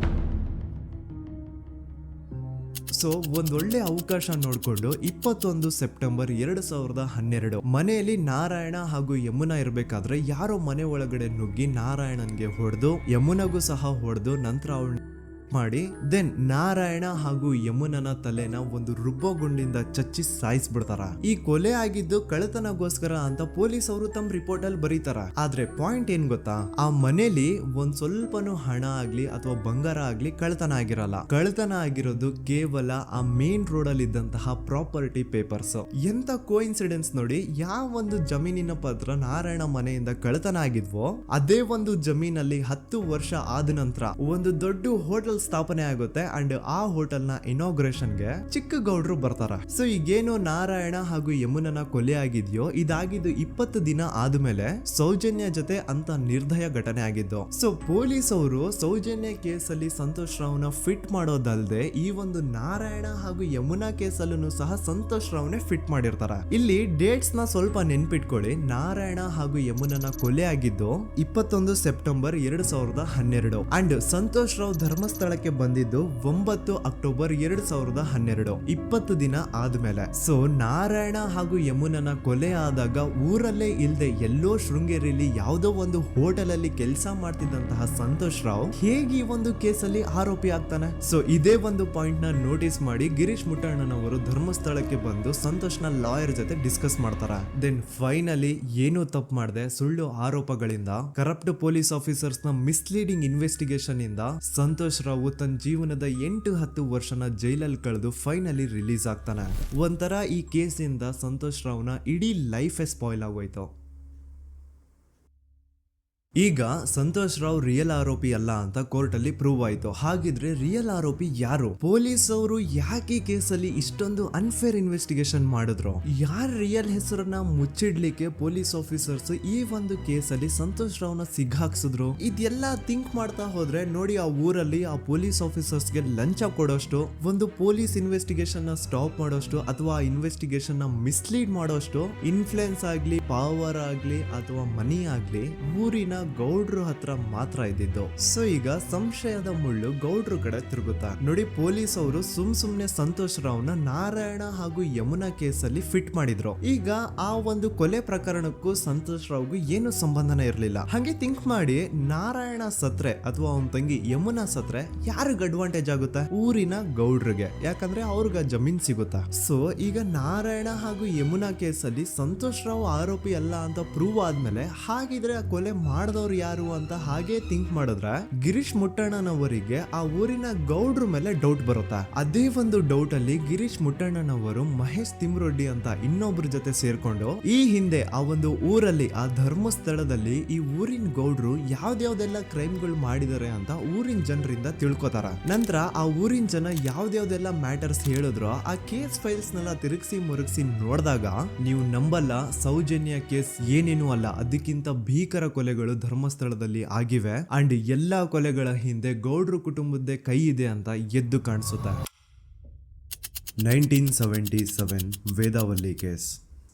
ಸೊ ಒಂದೊಳ್ಳೆ ಅವಕಾಶ ನೋಡ್ಕೊಂಡು 21 ಸೆಪ್ಟೆಂಬರ್ 2012 ಮನೆಯಲ್ಲಿ ನಾರಾಯಣ ಹಾಗೂ ಯಮುನಾ ಇರ್ಬೇಕಾದ್ರೆ ಯಾರೋ ಮನೆ ಒಳಗಡೆ ನುಗ್ಗಿ ನಾರಾಯಣನ್ಗೆ ಹೊಡೆದು ಯಮುನಾಗೂ ಸಹ ಹೊಡೆದು ನಂತರ ಅವಳು ಮಾಡಿ ದೆನ್ ನಾರಾಯಣ ಹಾಗೂ ಯಮುನನ ತಲೆನ ಒಂದು ರುಬ್ಬಗುಂಡಿಂದ ಚಚ್ಚಿ ಸಾಯಿಸ್ಬಿಡ್ತಾರ. ಈ ಕೊಲೆ ಆಗಿದ್ದು ಕಳ್ಳತನಗೋಸ್ಕರ ಅಂತ ಪೊಲೀಸ್ ಅವರು ತಮ್ಮ ರಿಪೋರ್ಟ್ ಅಲ್ಲಿ ಬರೀತಾರ. ಆದ್ರೆ ಪಾಯಿಂಟ್ ಏನ್ ಗೊತ್ತಾ, ಆ ಮನೇಲಿ ಒಂದ್ ಸ್ವಲ್ಪನೂ ಹಣ ಆಗ್ಲಿ ಅಥವಾ ಬಂಗಾರ ಆಗ್ಲಿ ಕಳ್ಳತನ ಆಗಿರಲ್ಲ. ಕಳ್ಳತನ ಆಗಿರೋದು ಕೇವಲ ಆ ಮೇನ್ ರೋಡ್ ಅಲ್ಲಿ ಇದ್ದಂತಹ ಪ್ರಾಪರ್ಟಿ ಪೇಪರ್ಸ್. ಎಂತ ಕೋಇನ್ಸಿಡೆನ್ಸ್ ನೋಡಿ, ಯಾವ ಒಂದು ಜಮೀನಿನ ಪತ್ರ ನಾರಾಯಣ ಮನೆಯಿಂದ ಕಳ್ಳತನ ಆಗಿದ್ವೋ ಅದೇ ಒಂದು ಜಮೀನಲ್ಲಿ 10 ವರ್ಷ ಆದ ನಂತರ ಒಂದು ದೊಡ್ಡ ಹೋಟೆಲ್ ಸ್ಥಾಪನೆ ಆಗುತ್ತೆ ಅಂಡ್ ಆ ಹೋಟೆಲ್ ನ ಇನಾಗ್ರೇಷನ್ ಗೆ ಚಿಕ್ಕ ಗೌಡ್ರು ಬರ್ತಾರ. ಸೊ ಈಗೇನು ನಾರಾಯಣ ಹಾಗೂ ಯಮುನನ ಕೊಲೆ ಆಗಿದ್ಯೋ ಇದಾಗಿದ್ದು 20 ದಿನ ಆದ್ಮೇಲೆ ಸೌಜನ್ಯ ಜೊತೆ ಅಂತ ನಿರ್ದಯ ಘಟನೆ ಆಗಿದ್ದು. ಸೊ ಪೊಲೀಸ್ ಅವರು ಸೌಜನ್ಯ ಕೇಸಲ್ಲಿ ಸಂತೋಷ್ ರಾವ್ನ ಫಿಟ್ ಮಾಡೋದಲ್ದೆ ಈ ಒಂದು ನಾರಾಯಣ ಹಾಗೂ ಯಮುನಾ ಕೇಸಲ್ಲೂ ಸಹ ಸಂತೋಷ್ ರಾವ್ನೆ ಫಿಟ್ ಮಾಡಿರ್ತಾರ. ಇಲ್ಲಿ ಡೇಟ್ಸ್ ನ ಸ್ವಲ್ಪ ನೆನ್ಪಿಟ್ಕೊಳ್ಳಿ. ನಾರಾಯಣ ಹಾಗೂ ಯಮುನನ ಕೊಲೆ ಆಗಿದ್ದು 21 ಸೆಪ್ಟೆಂಬರ್ 2012 ಅಂಡ್ ಸಂತೋಷ್ ರಾವ್ ಧರ್ಮಸ್ಥಳ ಬಂದಿದ್ದು 9 ಅಕ್ಟೋಬರ್ 2012, 20 ದಿನ ಆದ್ಮೇಲೆ. ಸೊ ನಾರಾಯಣ ಹಾಗೂ ಯಮುನನ ಕೊಲೆ ಆದಾಗ ಊರಲ್ಲೇ ಇಲ್ದೆ ಎಲ್ಲೋ ಶೃಂಗೇರಿಯಲ್ಲಿ ಯಾವುದೋ ಒಂದು ಹೋಟೆಲ್ ಅಲ್ಲಿ ಕೆಲಸ ಮಾಡ್ತಿದ್ದಂತಹ ಸಂತೋಷ್ ರಾವ್ ಹೇಗೆ ಈ ಒಂದು ಕೇಸಲ್ಲಿ ಆರೋಪಿ ಆಗ್ತಾನೆ? ಸೊ ಇದೇ ಒಂದು ಪಾಯಿಂಟ್ ನ ನೋಟಿಸ್ ಮಾಡಿ ಗಿರೀಶ್ ಮುಟ್ಟಣ್ಣನವರು ಧರ್ಮಸ್ಥಳಕ್ಕೆ ಬಂದು ಸಂತೋಷ್ ನ ಲಾಯರ್ ಜೊತೆ ಡಿಸ್ಕಸ್ ಮಾಡ್ತಾರ. ದೆನ್ ಫೈನಲಿ ಏನು ತಪ್ಪು ಮಾಡದೆ ಸುಳ್ಳು ಆರೋಪಗಳಿಂದ ಕರಪ್ಟ್ ಪೊಲೀಸ್ ಆಫೀಸರ್ಸ್ ನ ಮಿಸ್ಲೀಡಿಂಗ್ ಇನ್ವೆಸ್ಟಿಗೇಷನ್ ಇಂದ ಸಂತೋಷ್ ರಾವ್ ತನ್ನ ಜೀವನದ 8-10 ವರ್ಷನ ಜೈಲಲ್ಲಿ ಕಳೆದು ಫೈನಲಿ ರಿಲೀಸ್ ಆಗ್ತಾನೆ. ಒಂಥರ ಈ ಕೇಸಿಂದ ಸಂತೋಷ್ ರಾವ್ನ ಇಡೀ ಲೈಫೇ ಸ್ಪಾಯ್ಲ್ ಆಗೋಯ್ತು. ಈಗ ಸಂತೋಷ್ ರಾವ್ ರಿಯಲ್ ಆರೋಪಿ ಅಲ್ಲ ಅಂತ ಕೋರ್ಟ್ ಅಲ್ಲಿ ಪ್ರೂವ್ ಆಯ್ತು. ಹಾಗಿದ್ರೆ ರಿಯಲ್ ಆರೋಪಿ ಯಾರು? ಪೊಲೀಸ್ ಅವರು ಯಾಕೆ ಕೇಸಲ್ಲಿ ಇಷ್ಟೊಂದು ಅನ್ಫೇರ್ ಇನ್ವೆಸ್ಟಿಗೇಷನ್ ಮಾಡಿದ್ರು? ಯಾರ ರಿಯಲ್ ಹೆಸರನ್ನ ಮುಚ್ಚಿಡ್ಲಿಕ್ಕೆ ಪೊಲೀಸ್ ಆಫೀಸರ್ಸ್ ಈ ಒಂದು ಕೇಸಲ್ಲಿ ಸಂತೋಷ್ ರಾವ್ನ ಸಿಗ್ಹಾಕ್ಸಿದ್ರು? ಇದೆಲ್ಲ ಥಿಂಕ್ ಮಾಡ್ತಾ ಹೋದ್ರೆ ನೋಡಿ, ಆ ಊರಲ್ಲಿ ಆ ಪೊಲೀಸ್ ಆಫೀಸರ್ಸ್ಗೆ ಲಂಚ ಕೊಡೋಷ್ಟು, ಒಂದು ಪೊಲೀಸ್ ಇನ್ವೆಸ್ಟಿಗೇಷನ್ ನ ಸ್ಟಾಪ್ ಮಾಡೋಷ್ಟು ಅಥವಾ ಇನ್ವೆಸ್ಟಿಗೇಷನ್ ನ ಮಿಸ್ಲೀಡ್ ಮಾಡೋಷ್ಟು ಇನ್ಫ್ಲುಯೆನ್ಸ್ ಆಗ್ಲಿ, ಪವರ್ ಆಗ್ಲಿ ಅಥವಾ ಮನಿ ಆಗ್ಲಿ ಊರಿನ ಗೌಡ್ರು ಹತ್ರ ಮಾತ್ರ ಇದ್ದಿದ್ದು. ಸೊ ಈಗ ಸಂಶಯದ ಮುಳ್ಳು ಗೌಡ್ರು ಕಡೆ ತಿರುಗುತ್ತಾ. ನೋಡಿ, ಪೊಲೀಸ್ ಅವರು ಸುಮ್ನೆ ಸಂತೋಷ್ ರಾವ್ನ ನಾರಾಯಣ ಹಾಗೂ ಯಮುನಾ ಕೇಸಲ್ಲಿ ಫಿಟ್ ಮಾಡಿದ್ರು. ಈಗ ಆ ಒಂದು ಕೊಲೆ ಪ್ರಕರಣಕ್ಕೂ ಸಂತೋಷ್ ರಾವ್ಗೂ ಏನು ಸಂಬಂಧನೇ ಇರ್ಲಿಲ್ಲ. ಹಾಗೆ ಥಿಂಕ್ ಮಾಡಿ, ನಾರಾಯಣ ಸತ್ರೆ ಅಥವಾ ಅವನ ತಂಗಿ ಯಮುನಾ ಸತ್ರೆ ಯಾರಿಗ ಅಡ್ವಾಂಟೇಜ್ ಆಗುತ್ತೆ? ಊರಿನ ಗೌಡ್ರಿಗೆ, ಯಾಕಂದ್ರೆ ಅವ್ರಿಗ ಜಮೀನ್ ಸಿಗುತ್ತಾ. ಸೊ ಈಗ ನಾರಾಯಣ ಹಾಗೂ ಯಮುನಾ ಕೇಸಲ್ಲಿ ಸಂತೋಷ್ ರಾವ್ ಆರೋಪಿ ಅಲ್ಲ ಅಂತ ಪ್ರೂವ್ ಆದ್ಮೇಲೆ ಹಾಗಿದ್ರೆ ಆ ಕೊಲೆ ಮಾಡ್ದವ್ರು ಯಾರು ಅಂತ ಹಾಗೆ ಥಿಂಕ್ ಮಾಡಿದ್ರೆ ಗಿರೀಶ್ ಮುಟ್ಟಣ್ಣನವರಿಗೆ ಆ ಊರಿನ ಗೌಡ್ರ ಮೇಲೆ ಡೌಟ್ ಬರುತ್ತೆ. ಅದೇ ಒಂದು ಡೌಟ್ ಅಲ್ಲಿ ಗಿರೀಶ್ ಮುಟ್ಟಣ್ಣನವರು ಮಹೇಶ್ ತಿಮ್ರೊಡ್ಡಿ ಅಂತ ಇನ್ನೊಬ್ರ ಜೊತೆ ಸೇರ್ಕೊಂಡು ಈ ಹಿಂದೆ ಆ ಒಂದು ಊರಲ್ಲಿ ಆ ಧರ್ಮಸ್ಥಳದಲ್ಲಿ ಈ ಊರಿನ ಗೌಡ್ರು ಯಾವ್ದ್ಯಾವ್ದೆಲ್ಲ ಕ್ರೈಮ್ಗಳು ಮಾಡಿದಾರೆ ಅಂತ ಊರಿನ ಜನರಿಂದ ತಿಳ್ಕೊತಾರ. ನಂತರ ಆ ಊರಿನ ಜನ ಯಾವ್ದ್ಯಾವ್ದೆಲ್ಲ ಮ್ಯಾಟರ್ಸ್ ಹೇಳಿದ್ರು ಆ ಕೇಸ್ ಫೈಲ್ಸ್ ನೆಲ್ಲ ತಿರುಗಿಸಿ ಮುರುಗಿಸಿ ನೋಡಿದಾಗ ನೀವು ನಂಬಲ್ಲ, ಸೌಜನ್ಯ ಕೇಸ್ ಏನೇನು ಅಲ್ಲ, ಅದಕ್ಕಿಂತ ಭೀಕರ ಕೊಲೆಗಳು ಧರ್ಮಸ್ಥಳದಲ್ಲಿ ಆಗಿವೆ ಅಂಡ್ ಎಲ್ಲಾ ಕೊಲೆಗಳ ಹಿಂದೆ ಗೌಡ್ರು ಕುಟುಂಬದ್ದೇ ಕೈ ಇದೆ ಅಂತ ಎದ್ದು ಕಾಣಿಸುತ್ತೆ. 1977 ವೇದಾವಲ್ಲಿ ಕೇಸ್.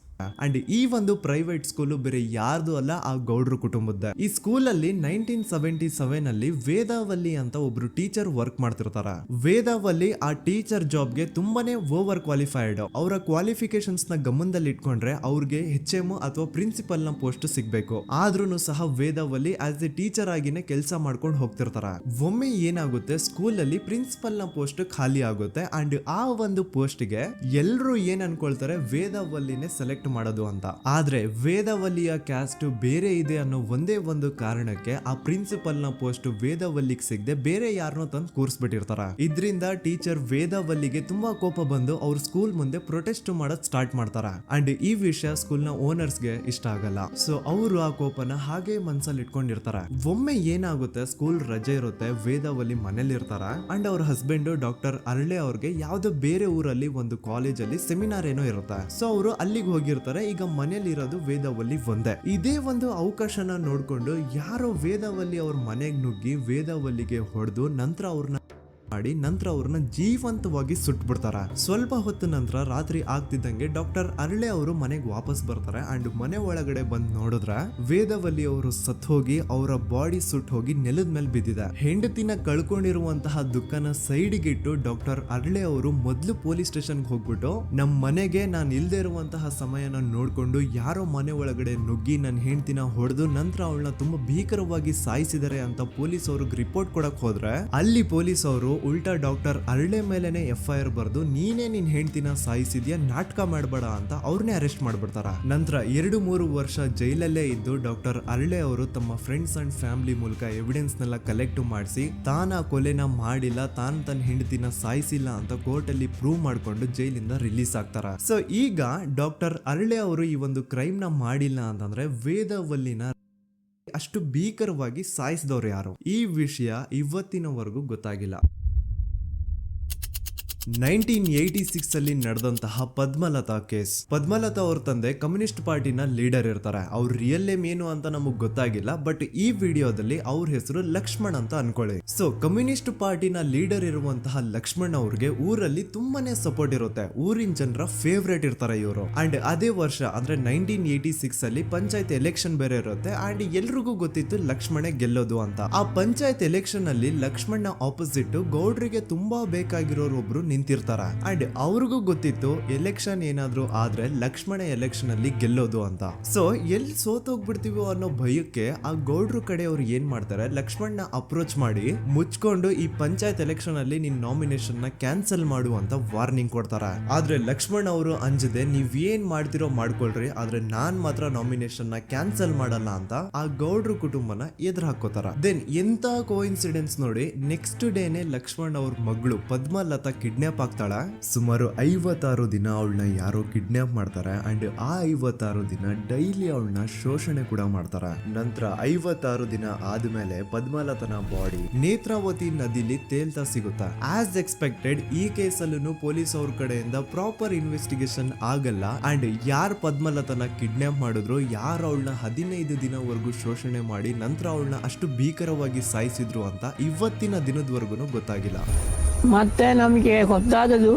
ಅಂಡ್ ಈ ಒಂದು ಪ್ರೈವೇಟ್ ಸ್ಕೂಲು ಬೇರೆ ಯಾರ್ದು ಅಲ್ಲ, ಆ ಗೌಡ್ರ ಕುಟುಂಬದ್ದೇ. ಈ ಸ್ಕೂಲಲ್ಲಿ 1977 ಅಲ್ಲಿ ವೇದಾವಲ್ಲಿ ಅಂತ ಒಬ್ರು ಟೀಚರ್ ವರ್ಕ್ ಮಾಡ್ತಿರ್ತಾರ. ವೇದಾವಲ್ಲಿ ಆ ಟೀಚರ್ ಜಾಬ್ಗೆ ತುಂಬಾನೇ ಓವರ್ ಕ್ವಾಲಿಫೈಡ್. ಅವರ ಕ್ವಾಲಿಫಿಕೇಶನ್ಸ್ ನ ಗಮನದಲ್ಲಿ ಇಟ್ಕೊಂಡ್ರೆ ಅವ್ರಿಗೆ HM ಅಥವಾ ಪ್ರಿನ್ಸಿಪಲ್ ನ ಪೋಸ್ಟ್ ಸಿಗ್ಬೇಕು. ಆದ್ರೂ ಸಹ ವೇದಾವಲ್ಲಿ ಆಸ್ ಎ ಟೀಚರ್ ಆಗಿನೇ ಕೆಲಸ ಮಾಡ್ಕೊಂಡು ಹೋಗ್ತಿರ್ತಾರ. ಒಮ್ಮೆ ಏನಾಗುತ್ತೆ, ಸ್ಕೂಲ್ ಅಲ್ಲಿ ಪ್ರಿನ್ಸಿಪಲ್ ನ ಪೋಸ್ಟ್ ಖಾಲಿ ಆಗುತ್ತೆ ಅಂಡ್ ಆ ಒಂದು ಪೋಸ್ಟ್ ಗೆ ಎಲ್ರು ಏನ್ ಅನ್ಕೊಳ್ತಾರೆ, ವೇದಾವಲ್ಲಿನೇ ಸೆಲೆಕ್ಟ್ ಮಾಡೋದು ಅಂತ. ಆದ್ರೆ ವೇದಾವಲ್ಲಿಯ ಕ್ಯಾಸ್ಟ್ ಬೇರೆ ಇದೆ ಅನ್ನೋ ಒಂದೇ ಒಂದು ಕಾರಣಕ್ಕೆ ಆ ಪ್ರಿನ್ಸಿಪಲ್ ನ ಪೋಸ್ಟ್ ವೇದಾವಲ್ಲಿಗೆ ಸಿಗದೆ ಬೇರೆ ಯಾರನ್ನೋ ತಂದು ಕೂರಿಸ್ಬಿಟ್ಟಿರ್ತಾರ. ಇದರಿಂದ ಟೀಚರ್ ವೇದಾವಲ್ಲಿಗೆ ತುಂಬಾ ಕೋಪ ಬಂದು ಅವ್ರ ಸ್ಕೂಲ್ ಮುಂದೆ ಪ್ರೊಟೆಸ್ಟ್ ಮಾಡೋದ್ ಸ್ಟಾರ್ಟ್ ಮಾಡ್ತಾರ. ಅಂಡ್ ಈ ವಿಷಯ ಸ್ಕೂಲ್ ನ ಓನರ್ಸ್ ಗೆ ಇಷ್ಟ ಆಗಲ್ಲ. ಸೊ ಅವರು ಆ ಕೋಪನ ಹಾಗೆ ಮನ್ಸಲ್ಲಿ ಇಟ್ಕೊಂಡಿರ್ತಾರೆ. ಒಮ್ಮೆ ಏನಾಗುತ್ತೆ, ಸ್ಕೂಲ್ ರಜೆ ಇರುತ್ತೆ, ವೇದಾವಲ್ಲಿ ಮನೇಲಿ ಇರ್ತಾರ ಅಂಡ್ ಅವ್ರ ಹಸ್ಬೆಂಡ್ ಡಾಕ್ಟರ್ ಅರಳೆ ಅವ್ರಿಗೆ ಯಾವ್ದೋ ಬೇರೆ ಊರಲ್ಲಿ ಒಂದು ಕಾಲೇಜ್ ಅಲ್ಲಿ ಸೆಮಿನಾರ್ ಏನೋ ಇರುತ್ತೆ. ಸೊ ಅವರು ಅಲ್ಲಿಗೆ ಹೋಗಿರ್ತಾರೆ. ಈಗ ಮನೇಲಿ ಇರೋದು ವೇದಾವಲ್ಲಿ ಒಂದೇ. ಇದೇ ಒಂದು ಅವಕಾಶನ ನೋಡ್ಕೊಂಡು ಯಾರೋ ವೇದಾವಲ್ಲಿ ಅವ್ರ ಮನೆಗೆ ನುಗ್ಗಿ ವೇದಾವಲ್ಲಿಗೆ ಹೊಡೆದು ನಂತರ ಅವ್ರನ್ನ ಜೀವಂತವಾಗಿ ಸುಟ್ಬಿಡ್ತಾರ. ಸ್ವಲ್ಪ ಹೊತ್ತು ನಂತರ ರಾತ್ರಿ ಆಗ್ತಿದ್ದಂಗೆ ಡಾಕ್ಟರ್ ಅರಳೆ ಅವರು ಮನೆಗೆ ವಾಪಸ್ ಬರ್ತಾರೆ ಅಂಡ್ ಮನೆ ಒಳಗಡೆ ಬಂದ್ ನೋಡಿದ್ರೆ ವೇದಾವಲ್ಲಿ ಅವರು ಸತ್ ಹೋಗಿ ಅವರ ಬಾಡಿ ಸುಟ್ ಹೋಗಿ ನೆಲದ ಮೇಲೆ ಬಿದ್ದಿದೆ. ಹೆಂಡತಿನ ಕಳ್ಕೊಂಡಿರುವಂತಹ ದುಃಖನ ಸೈಡ್ಗೆ ಇಟ್ಟು ಡಾಕ್ಟರ್ ಅರಳೆ ಅವರು ಮೊದ್ಲು ಪೊಲೀಸ್ ಸ್ಟೇಷನ್ ಹೋಗ್ಬಿಟ್ಟು ನಮ್ ಮನೆಗೆ ನಾನು ಇಲ್ದೇ ಇರುವಂತಹ ಸಮಯನ ನೋಡ್ಕೊಂಡು ಯಾರೋ ಮನೆ ಒಳಗಡೆ ನುಗ್ಗಿ ನನ್ನ ಹೆಂಡತಿನ ಹೊಡೆದು ನಂತರ ಅವಳನ್ನ ತುಂಬಾ ಭೀಕರವಾಗಿ ಸಾಯಿಸಿದ್ದಾರೆ ಅಂತ ಪೊಲೀಸ್ ಅವ್ರಿಗೆ ರಿಪೋರ್ಟ್ ಕೊಡಕ್ ಹೋದ್ರೆ ಅಲ್ಲಿ ಪೊಲೀಸ್ ಅವರು ಉಲ್ಟಾ ಡಾಕ್ಟರ್ ಅರಳೆ ಮೇಲೆನೆ FIR ಬರ್ದು ನೀನೇ ನಿನ್ ಹೆಂಡತಿನ ಸಾಯಿಸಿದ್ಯಾ, ನಾಟಕ ಮಾಡಬೇಡ ಅಂತ ಅವ್ರನ್ನೇ ಅರೆಸ್ಟ್ ಮಾಡ್ಬಿಡ್ತಾರ. ನಂತರ 2-3 ವರ್ಷ ಜೈಲಲ್ಲೇ ಇದ್ದು ಡಾಕ್ಟರ್ ಅರಳೆ ಅವರು ತಮ್ಮ ಫ್ರೆಂಡ್ಸ್ ಅಂಡ್ ಫ್ಯಾಮಿಲಿ ಮೂಲಕ ಎವಿಡೆನ್ಸ್ ನೆಲ್ಲ ಕಲೆಕ್ಟ್ ಮಾಡಿಸಿ ತಾನ ಕೊಲೆನ ಮಾಡಿಲ್ಲ, ತಾನ್ ತನ್ನ ಹೆಂಡತಿನ ಸಾಯಿಸಿಲ್ಲ ಅಂತ ಕೋರ್ಟ್ ಅಲ್ಲಿ ಪ್ರೂವ್ ಮಾಡ್ಕೊಂಡು ಜೈಲಿಂದ ರಿಲೀಸ್ ಆಗ್ತಾರ. ಸೊ ಈಗ ಡಾಕ್ಟರ್ ಅರಳೆ ಅವರು ಈ ಒಂದು ಕ್ರೈಮ್ ನ ಮಾಡಿಲ್ಲ ಅಂತಂದ್ರೆ ವೇದಾವಲ್ಲಿನ ಅಷ್ಟು ಭೀಕರವಾಗಿ ಸಾಯಿಸಿದವ್ರು ಯಾರು, ಈ ವಿಷಯ ಇವತ್ತಿನವರೆಗೂ ಗೊತ್ತಾಗಿಲ್ಲ. 1986 ಅಲ್ಲಿ ನಡೆದಂತಹ ಪದ್ಮಲತಾ ಕೇಸ್. ಪದ್ಮಲತಾ ಅವ್ರ ತಂದೆ ಕಮ್ಯುನಿಸ್ಟ್ ಪಾರ್ಟಿನ ಲೀಡರ್ ಇರ್ತಾರೆ. ಅವ್ರ ರಿಯಲ್ ನೇಮ್ ಏನು ಅಂತ ನಮಗ್ ಗೊತ್ತಾಗಿಲ್ಲ, ಬಟ್ ಈ ವಿಡಿಯೋದಲ್ಲಿ ಅವ್ರ ಹೆಸರು ಲಕ್ಷ್ಮಣ್ ಅಂತ ಅನ್ಕೊಳ್ಳಿ. ಸೊ ಕಮ್ಯುನಿಸ್ಟ್ ಪಾರ್ಟಿನ ಲೀಡರ್ ಇರುವಂತಹ ಲಕ್ಷ್ಮಣ್ ಅವ್ರಿಗೆ ಊರಲ್ಲಿ ತುಂಬಾನೇ ಸಪೋರ್ಟ್ ಇರುತ್ತೆ, ಊರಿನ ಜನರ ಫೇವ್ರೇಟ್ ಇರ್ತಾರೆ ಇವರು. ಅಂಡ್ ಅದೇ ವರ್ಷ ಅಂದ್ರೆ 1986 ಅಲ್ಲಿ ಪಂಚಾಯತ್ ಎಲೆಕ್ಷನ್ ಬೇರೆ ಇರುತ್ತೆ ಅಂಡ್ ಎಲ್ರಿಗೂ ಗೊತ್ತಿತ್ತು ಲಕ್ಷ್ಮಣೆ ಗೆಲ್ಲೋದು ಅಂತ. ಆ ಪಂಚಾಯತ್ ಎಲೆಕ್ಷನ್ ಅಲ್ಲಿ ಲಕ್ಷ್ಮಣ್ಣ ಆಪೋಸಿಟ್ ಗೌಡ್ರಿಗೆ ತುಂಬಾ ಬೇಕಾಗಿರೋರು ಒಬ್ರು ನಿಂತಿರ್ತಾರ ಅಂಡ್ ಅವ್ರಿಗೂ ಗೊತ್ತಿತ್ತು ಎಲೆಕ್ಷನ್ ಏನಾದ್ರು ಆದ್ರೆ ಲಕ್ಷ್ಮಣ ಎಲೆಕ್ಷನ್ ಅಲ್ಲಿ ಗೆಲ್ಲೋದು ಅಂತ. ಸೊ ಎಲ್ಲಿ ಸೋತೋಗ್ಬಿಡ್ತೀವೋ ಅನ್ನೋ ಭಯಕ್ಕೆ ಆ ಗೌಡ್ರು ಕಡೆ ಅವ್ರು ಏನ್ ಮಾಡ್ತಾರೆ, ಲಕ್ಷ್ಮಣ್ನ ಅಪ್ರೋಚ್ ಮಾಡಿ ಮುಚ್ಕೊಂಡು ಈ ಪಂಚಾಯತ್ ಎಲೆಕ್ಷನ್ ಅಲ್ಲಿ ನಿನ್ ನಾಮಿನೇಷನ್ ನ ಕ್ಯಾನ್ಸಲ್ ಮಾಡು ಅಂತ ವಾರ್ನಿಂಗ್ ಕೊಡ್ತಾರ. ಆದ್ರೆ ಲಕ್ಷ್ಮಣ್ ಅವರು ಅಂಜದೆ ನೀವ್ ಏನ್ ಮಾಡ್ತಿರೋ ಮಾಡ್ಕೊಳ್ರಿ, ಆದ್ರೆ ನಾನ್ ಮಾತ್ರ ನಾಮಿನೇಷನ್ ನ ಕ್ಯಾನ್ಸಲ್ ಮಾಡಲ್ಲ ಅಂತ ಆ ಗೌಡ್ರು ಕುಟುಂಬನ ಎದುರು ಹಾಕೋತಾರ. ದೆನ್ ಎಂತ ಕೋಇನ್ಸಿಡೆನ್ಸ್ ನೋಡಿ, ನೆಕ್ಸ್ಟ್ ಡೇನೆ ಲಕ್ಷ್ಮಣ್ ಅವ್ರ ಮಗಳು ಪದ್ಮಲತಾ ಕಿಡ್ನಾಪ್ ಆಗ್ತಾಳ. ಸುಮಾರು 56 ದಿನ ಅವಳನ್ನ ಯಾರೋ ಕಿಡ್ನಾಪ್ ಮಾಡ್ತಾರೆ ಅಂಡ್ ಆ 56 ದಿನ ಡೈಲಿ ಅವಳನ್ನ ಶೋಷಣೆ ಕೂಡ ಮಾಡ್ತಾರೆ. ನಂತರ 56 ದಿನ ಆದ್ಮೇಲೆ ಪದ್ಮಲತನ ಬಾಡಿ ನೇತ್ರಾವತಿ ನದಿಲಿ ತೇಲ್ತಾ ಸಿಗುತ್ತಾ. ಆಸ್ ಎಕ್ಸ್ಪೆಕ್ಟೆಡ್ ಈ ಕೇಸಲ್ಲೂ ಪೊಲೀಸ್ ಅವ್ರ ಕಡೆಯಿಂದ ಪ್ರಾಪರ್ ಇನ್ವೆಸ್ಟಿಗೇಷನ್ ಆಗಲ್ಲ ಅಂಡ್ ಯಾರ್ ಪದ್ಮಲತನ ಕಿಡ್ನಾಪ್ ಮಾಡಿದ್ರು, ಯಾರು ಅವಳನ್ನ 15 ದಿನವರೆಗೂ ಶೋಷಣೆ ಮಾಡಿ ನಂತರ ಅವಳನ್ನ ಅಷ್ಟು ಭೀಕರವಾಗಿ ಸಾಯಿಸಿದ್ರು ಅಂತ ಇವತ್ತಿನ ದಿನದವರೆಗೂ ಗೊತ್ತಾಗಿಲ್ಲ. ಮತ್ತೆ ನಮಗೆ ಗೊತ್ತಾದದು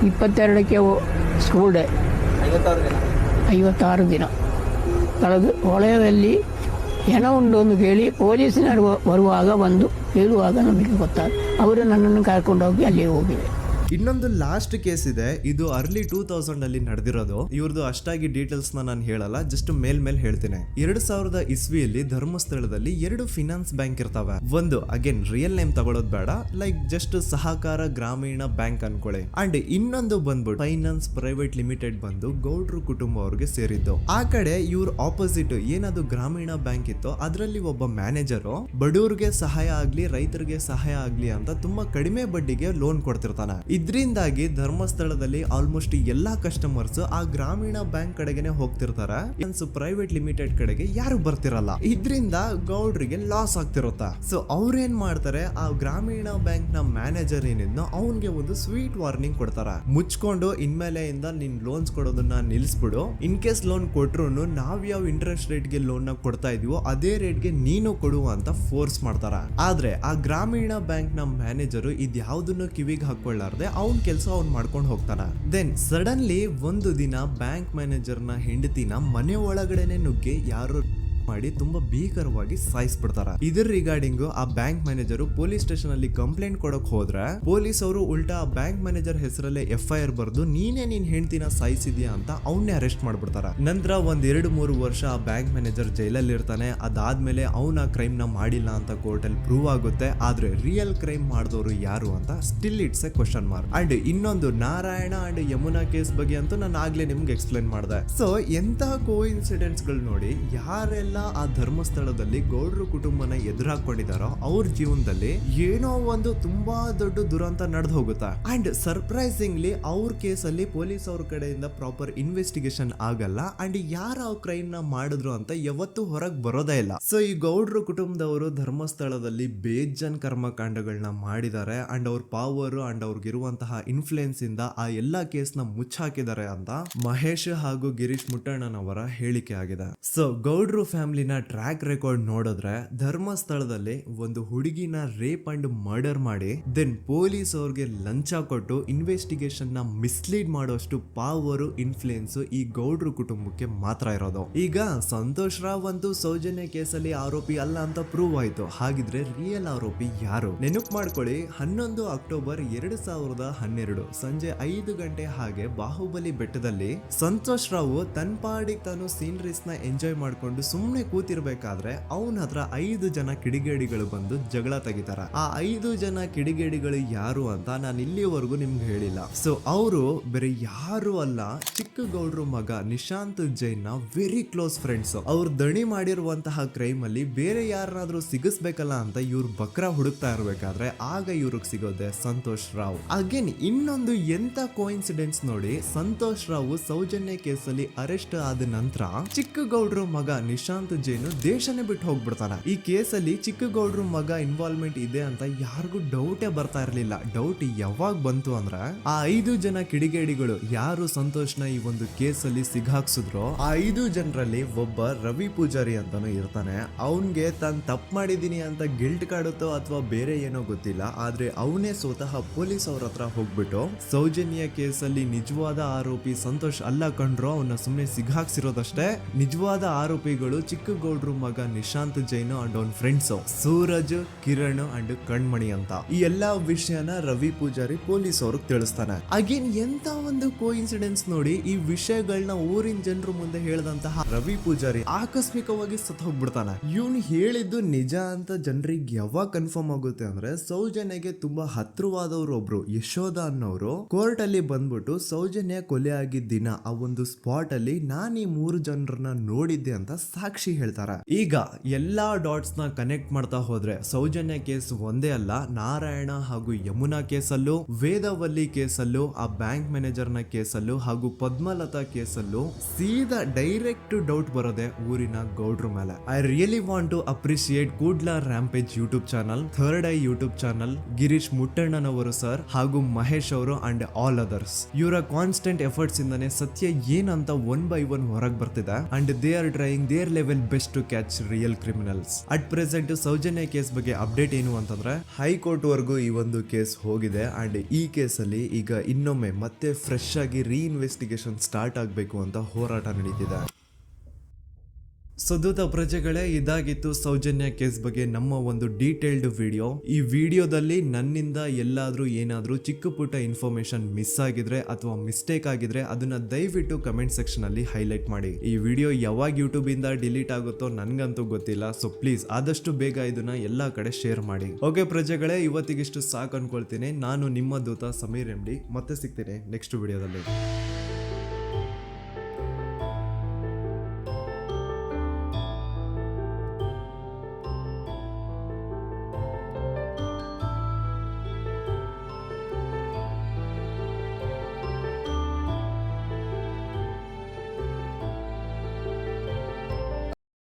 22ಕ್ಕೆ ಸ್ಕೂಲ್ ಡೇ 56 ದಿನ ಕಳೆದು ಹೊಳೆಯಲ್ಲಿ ಹೆಣ ಉಂಡು ಎಂದು ಕೇಳಿ ಪೊಲೀಸಿನರು ಬರುವಾಗ ಬಂದು ಹೇಳುವಾಗ ನಮಗೆ ಗೊತ್ತಾದ. ಅವರು ನನ್ನನ್ನು ಕರ್ಕೊಂಡೋಗಿ ಅಲ್ಲಿ ಹೋಗಿವೆ. ಇನ್ನೊಂದು ಲಾಸ್ಟ್ ಕೇಸ್ ಇದೆ, ಇದು ಅರ್ಲಿ 2000 ಅಲ್ಲಿ ನಡೆದಿರೋದು. ಇವ್ರದ್ದು ಅಷ್ಟಾಗಿ ಡೀಟೇಲ್ಸ್ ನಾನು ಹೇಳಲ್ಲ, ಜಸ್ಟ್ ಮೇಲ್ ಹೇಳ್ತೀನಿ. 2000 ಇಸ್ವಿಯಲ್ಲಿ ಧರ್ಮಸ್ಥಳದಲ್ಲಿ 2 ಫಿನಾನ್ಸ್ ಬ್ಯಾಂಕ್ ಇರ್ತಾವೆ. ಒಂದು ಅಗೇನ್ ರಿಯಲ್ ನೇಮ್ ತಗೊಳ್ಳೋದು ಬೇಡ, ಲೈಕ್ ಜಸ್ಟ್ ಸಹಕಾರ ಗ್ರಾಮೀಣ ಬ್ಯಾಂಕ್ ಅನ್ಕೊಳ್ಳಿ. ಅಂಡ್ ಇನ್ನೊಂದು ಬಂದ್ಬಿಟ್ಟು ಫೈನಾನ್ಸ್ ಪ್ರೈವೇಟ್ ಲಿಮಿಟೆಡ್ ಬಂದು ಗೌಡ್ರು ಕುಟುಂಬ ಅವ್ರಿಗೆ ಸೇರಿದ್ದು. ಆ ಕಡೆ ಇವ್ರ ಆಪೋಸಿಟ್ ಏನದು ಗ್ರಾಮೀಣ ಬ್ಯಾಂಕ್ ಇತ್ತು, ಅದರಲ್ಲಿ ಒಬ್ಬ ಮ್ಯಾನೇಜರು ಬಡವ್ರಿಗೆ ಸಹಾಯ ಆಗ್ಲಿ ರೈತರಿಗೆ ಸಹಾಯ ಆಗ್ಲಿ ಅಂತ ತುಂಬಾ ಕಡಿಮೆ ಬಡ್ಡಿಗೆ ಲೋನ್ ಕೊಡ್ತಿರ್ತಾನೆ. ಇದರಿಂದಾಗಿ ಧರ್ಮಸ್ಥಳದಲ್ಲಿ ಆಲ್ಮೋಸ್ಟ್ ಎಲ್ಲಾ ಕಸ್ಟಮರ್ಸ್ ಆ ಗ್ರಾಮೀಣ ಬ್ಯಾಂಕ್ ಕಡೆಗೆ ಹೋಗ್ತಿರ್ತಾರೆ, ಪ್ರೈವೇಟ್ ಲಿಮಿಟೆಡ್ ಕಡೆಗೆ ಯಾರು ಬರ್ತಿರಲ್ಲ. ಇದ್ರಿಂದ ಗೌಡ್ರಿಗೆ ಲಾಸ್ ಆಗ್ತಿರುತ್ತಾ. ಸೊ ಅವ್ರೇನ್ ಮಾಡ್ತಾರೆ, ಆ ಗ್ರಾಮೀಣ ಬ್ಯಾಂಕ್ ನ ಮ್ಯಾನೇಜರ್ ಏನಿದ್ನೋ ಅವನ್ಗೆ ಒಂದು ಸ್ವೀಟ್ ವಾರ್ನಿಂಗ್ ಕೊಡ್ತಾರ, ಮುಚ್ಕೊಂಡು ಇನ್ಮೇಲೆಯಿಂದ ನಿನ್ ಲೋನ್ಸ್ ಕೊಡೋದನ್ನ ನಿಲ್ಸ್ಬಿಡು. ಇನ್ ಕೇಸ್ ಲೋನ್ ಕೊಟ್ರು ನಾವ್ ಯಾವ ಇಂಟ್ರೆಸ್ಟ್ ರೇಟ್ ಗೆ ಲೋನ್ ನ ಕೊಡ್ತಾ ಇದೀವೋ ಅದೇ ರೇಟ್ ಗೆ ನೀನು ಕೊಡುವ ಅಂತ ಫೋರ್ಸ್ ಮಾಡ್ತಾರ. ಆದ್ರೆ ಆ ಗ್ರಾಮೀಣ ಬ್ಯಾಂಕ್ ನ ಮ್ಯಾನೇಜರ್ ಇದ್ಯಾವುದನ್ನು ಕಿವಿಗೆ ಹಾಕೊಳ್ಳಾರ್ದೆ ಅವ್ನ್ ಕೆಲಸ ಅವ್ನ್ ಮಾಡ್ಕೊಂಡು ಹೋಗ್ತಾನ. ದೆನ್ ಸಡನ್ಲಿ ಒಂದು ದಿನ ಬ್ಯಾಂಕ್ ಮ್ಯಾನೇಜರ್ ನ ಹೆಂಡತಿನ ಮನೆ ಒಳಗಡೆನೆ ನುಗ್ಗಿ ಯಾರು ಮಾಡಿ ತುಂಬಾ ಭೀಕರವಾಗಿ ಸಾಯಿಸ್ಬಿಡ್ತಾರ. ಇದರ ರಿಗಾರ್ಡಿಂಗ್ ಆ ಬ್ಯಾಂಕ್ ಮ್ಯಾನೇಜರ್ ಪೊಲೀಸ್ ಸ್ಟೇಷನ್ ಅಲ್ಲಿ ಕಂಪ್ಲೇಂಟ್ ಕೊಡಕ್ ಹೋದ್ರೆ ಪೊಲೀಸ್ ಅವರು ಉಲ್ಟಾ ಆ ಬ್ಯಾಂಕ್ ಮ್ಯಾನೇಜರ್ ಹೆಸರಲ್ಲೇ FIR ಬರ್ದು ನೀನೇ ನಿನ್ ಹೆಂಡತಿನ ಸಾಯಿಸಿದ್ಯಾ ಅಂತ ಅವನ್ನೇ ಅರೆಸ್ಟ್ ಮಾಡ್ಬಿಡ್ತಾರ. ನಂತರ ಒಂದ್ 2-3 ವರ್ಷ ಆ ಬ್ಯಾಂಕ್ ಮ್ಯಾನೇಜರ್ ಜೈಲಲ್ಲಿ ಇರ್ತಾನೆ. ಅದಾದ್ಮೇಲೆ ಅವನ ಕ್ರೈಮ್ ನ ಮಾಡಿಲ್ಲ ಅಂತ ಕೋರ್ಟ್ ಅಲ್ಲಿ ಪ್ರೂವ್ ಆಗುತ್ತೆ. ಆದ್ರೆ ರಿಯಲ್ ಕ್ರೈಮ್ ಮಾಡಿದವರು ಯಾರು ಅಂತ still it's A question mark. And ಇನ್ನೊಂದು ನಾರಾಯಣ ಅಂಡ್ ಯಮುನಾ ಕೇಸ್ ಬಗ್ಗೆ ಅಂತೂ ನಾನು ಆಗ್ಲೇ ನಿಮ್ಗೆ ಎಕ್ಸ್ಪ್ಲೈನ್ ಮಾಡಿದೆ. ಸೊ ಎಂತ ಕೋಇನ್ಸಿಡೆಂಟ್ಸ್ ಗಳು ನೋಡಿ, ಯಾರೆಲ್ಲ ಆ ಧರ್ಮಸ್ಥಳದಲ್ಲಿ ಗೌಡ್ರು ಕುಟುಂಬನ ಎದುರಾಕೊಂಡಿದಾರೋ ಅವ್ರ ಜೀವನದಲ್ಲಿ ಏನೋ ಒಂದು ತುಂಬಾ ದೊಡ್ಡ ದುರಂತ ನಡೆದು ಹೋಗುತ್ತಾ. ಅಂಡ್ ಸರ್ಪ್ರೈಸಿಂಗ್ಲಿ ಅವ್ರ ಕೇಸಲ್ಲಿ ಪೊಲೀಸ್ ಅವ್ರ ಕಡೆಯಿಂದ ಪ್ರಾಪರ್ ಇನ್ವೆಸ್ಟಿಗೇಷನ್ ಆಗಲ್ಲ. ಅಂಡ್ ಯಾರ ಆ ಕ್ರೈಮ್ ನ ಮಾಡಿದ್ರು ಅಂತ ಯಾವತ್ತೂ ಹೊರಗೆ ಬರೋದೇ ಇಲ್ಲ. ಸೊ ಈ ಗೌಡ್ರು ಕುಟುಂಬದವರು ಧರ್ಮಸ್ಥಳದಲ್ಲಿ ಬೇಜನ್ ಕರ್ಮಕಾಂಡಗಳನ್ನ ಮಾಡಿದ್ದಾರೆ. ಅಂಡ್ ಅವ್ರ ಪವರ್ ಅಂಡ್ ಅವ್ರಿಗಿರುವಂತಹ ಇನ್ಫ್ಲೂಯೆನ್ಸ್ ಇಂದ ಆ ಎಲ್ಲಾ ಕೇಸ್ ನ ಮುಚ್ಚಾಕಿದ್ದಾರೆ ಅಂತ ಮಹೇಶ್ ಹಾಗೂ ಗಿರೀಶ್ ಮುಟ್ಟಣ್ಣನವರ ಹೇಳಿಕೆ ಆಗಿದೆ. ಸೊ ಗೌಡ್ರು ಫ್ಯಾಮಿಲಿನ ಟ್ರ್ಯಾಕ್ ರೆಕಾರ್ಡ್ ನೋಡಿದ್ರೆ ಧರ್ಮಸ್ಥಳದಲ್ಲಿ ಒಂದು ಹುಡುಗಿನ ರೇಪ್ ಅಂಡ್ ಮರ್ಡರ್ ಮಾಡಿ ದೆನ್ ಪೊಲೀಸ್ ಅವ್ರಿಗೆ ಲಂಚ ಕೊಟ್ಟು ಇನ್ವೆಸ್ಟಿಗೇಷನ್ ನ ಮಿಸ್ಲೀಡ್ ಮಾಡೋಷ್ಟು ಪವರ್ ಇನ್ಫ್ಲೂಯೆನ್ಸ್ ಈ ಗೌಡ್ರು ಕುಟುಂಬಕ್ಕೆ ಮಾತ್ರ ಇರೋದು. ಈಗ ಸಂತೋಷ್ ರಾವ್ ಅಂತೂ ಸೌಜನ್ಯ ಕೇಸಲ್ಲಿ ಆರೋಪಿ ಅಲ್ಲ ಅಂತ ಪ್ರೂವ್ ಆಯ್ತು. ಹಾಗಿದ್ರೆ ರಿಯಲ್ ಆರೋಪಿ ಯಾರು? ನೆನಪು ಮಾಡ್ಕೊಳ್ಳಿ, 11 ಅಕ್ಟೋಬರ್ 2012 ಸಂಜೆ 5 ಗಂಟೆ ಹಾಗೆ ಬಾಹುಬಲಿ ಬೆಟ್ಟದಲ್ಲಿ ಸಂತೋಷ್ ರಾವ್ ತನ್ನ ಪಾಡಿಗೆ ತಾನು ಸೀನರೀಸ್ ನ ಎಂಜಾಯ್ ಮಾಡ್ಕೊಂಡು ಸುಮ್ನೆ ಕೂತಿರ್ಬೇಕಾದ್ರೆ ಅವನ ಹತ್ರ 5 ಜನ ಕಿಡಿಗೇಡಿಗಳು ಬಂದು ಜಗಳ ತೆಗಿತಾರ. ಆ 5 ಜನ ಕಿಡಿಗೇಡಿಗಳು ಯಾರು ಅಂತ ನಾನು ಇಲ್ಲಿವರೆಗೂ ನಿಮ್ಗೆ ಹೇಳಿಲ್ಲ. ಸೊ ಅವರು ಬೇರೆ ಯಾರು ಅಲ್ಲ, ಚಿಕ್ಕ ಗೌಡ್ರು ಮಗ ನಿಶಾಂತ್ ಜೈನ್ ನ ವೆರಿ ಕ್ಲೋಸ್ ಫ್ರೆಂಡ್ಸ್. ಅವ್ರು ದಣಿ ಮಾಡಿರುವಂತಹ ಕ್ರೈಮ್ ಅಲ್ಲಿ ಬೇರೆ ಯಾರನ್ನಾದ್ರೂ ಸಿಗಿಸ್ಬೇಕಲ್ಲ ಅಂತ ಇವ್ರು ಬಕ್ರ ಹುಡುಕ್ತಾ ಇರ್ಬೇಕಾದ್ರೆ ಆಗ ಇವ್ರಿಗೆ ಸಿಗೋದೆ ಸಂತೋಷ್ ರಾವ್. ಅಗೇನ್ ಇನ್ನೊಂದು ಎಂತ ಕೋಇನ್ಸಿಡೆನ್ಸ್ ನೋಡಿ, ಸಂತೋಷ್ ರಾವ್ ಸೌಜನ್ಯ ಕೇಸಲ್ಲಿ ಅರೆಸ್ಟ್ ಆದ ನಂತರ ಚಿಕ್ಕ ಗೌಡ್ರು ಮಗ ನಿಶಾಂತ್ ಜೈನ್ ದೇಶನೇ ಬಿಟ್ಟು ಹೋಗ್ಬಿಡ್ತಾನೆ. ಈ ಕೇಸಲ್ಲಿ ಚಿಕ್ಕ ಗೌಡ್ರು ಮಗ ಇನ್ವಾಲ್ವ್ಮೆಂಟ್ ಇದೆ ಅಂತ ಯಾರಿಗೂ ಡೌಟೇ ಬರ್ತಾ ಇರ್ಲಿಲ್ಲ. ಡೌಟ್ ಯಾವಾಗ ಬಂತು ಅಂದ್ರೆ ಆ 5 ಜನ ಕಿಡಿಗೇಡಿಗಳು ಯಾರು ಸಂತೋಷ್ನ ಈ ಒಂದು ಕೇಸಲ್ಲಿ ಸಿಗಾಕ್ಸಿದ್ರು ಆ 5 ಜನರಲ್ಲಿ ಒಬ್ಬ ರವಿ ಪೂಜಾರಿ ಅಂತಾನು ಇರ್ತಾನೆ. ಅವನ್ಗೆ ತಾನು ತಪ್ಪು ಮಾಡಿದೀನಿ ಅಂತ ಗಿಲ್ಟ್ ಕಾಡುತ್ತೋ ಅಥವಾ ಬೇರೆ ಏನೋ ಗೊತ್ತಿಲ್ಲ, ಆದ್ರೆ ಅವನೇ ಸ್ವತಃ ಪೊಲೀಸ್ ಅವ್ರ ಹತ್ರ ಹೋಗ್ಬಿಟ್ಟು ಸೌಜನ್ಯ ಕೇಸಲ್ಲಿ ನಿಜವಾದ ಆರೋಪಿ ಸಂತೋಷ್ ಅಲ್ಲ ಕಂಡ್ರು, ಅವನ್ನ ಸುಮ್ನೆ ಸಿಗಾಕ್ಸಿರೋದಷ್ಟೇ, ನಿಜವಾದ ಆರೋಪಿಗಳು ಚಿಕ್ಕ ಗೌಡ್ರು ಮಗ ನಿಶಾಂತ್ ಜೈನ್ ಅಂಡ್ ಅವನ್ ಫ್ರೆಂಡ್ಸ್ ಸೂರಜ್, ಕಿರಣ್ ಅಂಡ್ ಕಣ್ಮಣಿ ಅಂತ. ಈ ಎಲ್ಲಾ ವಿಷಯನ ರವಿ ಪೂಜಾರಿ ಪೊಲೀಸ್ ಅವ್ರಿಗೆ ತಿಳಿಸ್ತಾನೆ. ಅಗೇನ್ ಎಂತ ಒಂದು ಕೋಇನ್ಸಿಡೆನ್ಸ್ ನೋಡಿ, ಈ ವಿಷಯಗಳನ್ನ ಊರಿನ ಜನರು ಮುಂದೆ ಹೇಳಿದಂತಹ ರವಿ ಪೂಜಾರಿ ಆಕಸ್ಮಿಕವಾಗಿ ಸತ್ ಹೋಗ್ಬಿಡ್ತಾನೆ. ಇವನು ಹೇಳಿದ್ದು ನಿಜ ಅಂತ ಜನರಿಗೆ ಯಾವಾಗ ಕನ್ಫರ್ಮ್ ಆಗುತ್ತೆ ಅಂದ್ರೆ ಸೌಜನ್ಯಗೆ ತುಂಬಾ ಹತ್ರವಾದವ್ರು ಒಬ್ರು ಯಶೋಧ ಅನ್ನೋರು ಕೋರ್ಟ್ ಅಲ್ಲಿ ಬಂದ್ಬಿಟ್ಟು ಸೌಜನ್ಯ ಕೊಲೆ ಆಗಿದ್ದ ದಿನ ಆ ಒಂದು ಸ್ಪಾಟ್ ಅಲ್ಲಿ ನಾನು ಈ 3 ಜನರನ್ನ ನೋಡಿದ್ದೆ ಅಂತ ಸಾಕ್ಷಿ ಹೇಳ್ತಾರೆ. ಈಗ ಎಲ್ಲಾ ಡಾಟ್ಸ್ ನ ಕನೆಕ್ಟ್ ಮಾಡ್ತಾ ಹೋದ್ರೆ ಸೌಜನ್ಯ ಕೇಸ್ ಒಂದೇ ಅಲ್ಲ, ನಾರಾಯಣ ಹಾಗೂ ಯಮುನಾ ಕೇಸಲ್ಲೂ, ವೇದವಲ್ಲಿ ಕೇಸಲ್ಲೂ, ಆ ಬ್ಯಾಂಕ್ ಮ್ಯಾನೇಜರ್ ನ ಕೇಸಲ್ಲೂ ಹಾಗೂ ಪದ್ಮಲತಾ ಕೇಸಲ್ಲೂ ಸೀದಾ ಡೈರೆಕ್ಟ್ ಡೌಟ್ ಬರೋದೆ ಊರಿನ ಗೌಡ್ರ ಮೇಲೆ. I really want to appreciate Kudla rampage YouTube channel, third eye YouTube channel, Girish ಮುಟ್ಟಣ್ಣನವರು ಸರ್ ಹಾಗೂ ಮಹೇಶ್ ಅವರು ಅಂಡ್ ಆಲ್ ಅದರ್ಸ್. ಇವರ ಕಾನ್ಸ್ಟೆಂಟ್ ಎಫರ್ಟ್ಸ್ ಇಂದಾನೆ ಸತ್ಯ ಏನಂತ 1 by 1 ಹೊರಗೆ ಬರ್ತಿದೆ and they are trying their level best to catch real criminals. At present Soujanya case ಬಗ್ಗೆ ಅಪ್ಡೇಟ್ ಏನು ಅಂತಂದ್ರೆ ಹೈಕೋರ್ಟ್ ವರೆಗೂ ಈ ಒಂದು ಕೇಸ್ ಹೋಗಿದೆ ಅಂಡ್ ಈ ಕೇಸಲ್ಲಿ ಈಗ ಇನ್ನೊಮ್ಮೆ ಮತ್ತೆ ಫ್ರೆಶ್ ಆಗಿ ರೀಇನ್ವೆಸ್ಟಿಗೇಷನ್ ಸ್ಟಾರ್ಟ್ ಆಗಬೇಕು ಅಂತ ಹೋರಾಟ ನಡೀತಿದೆ. ಸುದೂತ ಪ್ರಜೆಗಳೇ, ಇದಾಗಿತ್ತು ಸೌಜನ್ಯ ಕೇಸ್ ಬಗ್ಗೆ ನಮ್ಮ ಒಂದು ಡೀಟೇಲ್ಡ್ ವಿಡಿಯೋ. ಈ ವಿಡಿಯೋದಲ್ಲಿ ನನ್ನಿಂದ ಎಲ್ಲಾದ್ರೂ ಏನಾದ್ರೂ ಚಿಕ್ಕ ಪುಟ್ಟ ಇನ್ಫಾರ್ಮೇಶನ್ ಮಿಸ್ ಆಗಿದ್ರೆ ಅಥವಾ ಮಿಸ್ಟೇಕ್ ಆಗಿದ್ರೆ ಅದನ್ನ ದಯವಿಟ್ಟು ಕಮೆಂಟ್ ಸೆಕ್ಷನ್ ಅಲ್ಲಿ ಹೈಲೈಟ್ ಮಾಡಿ. ಈ ವಿಡಿಯೋ ಯಾವಾಗ ಯೂಟ್ಯೂಬ್ ಇಂದ ಡಿಲೀಟ್ ಆಗುತ್ತೋ ನನ್ಗಂತೂ ಗೊತ್ತಿಲ್ಲ. ಸೊ ಪ್ಲೀಸ್ ಆದಷ್ಟು ಬೇಗ ಇದನ್ನ ಎಲ್ಲಾ ಕಡೆ ಶೇರ್ ಮಾಡಿ. ಓಕೆ ಪ್ರಜೆಗಳೇ, ಇವತ್ತಿಗಿಷ್ಟು ಸಾಕು ಅನ್ಕೊಳ್ತೀನಿ. ನಾನು ನಿಮ್ಮ ದೂತ ಸಮೀರ್ MD. ಮತ್ತೆ ಸಿಗ್ತೀನಿ ನೆಕ್ಸ್ಟ್ ವಿಡಿಯೋದಲ್ಲಿ.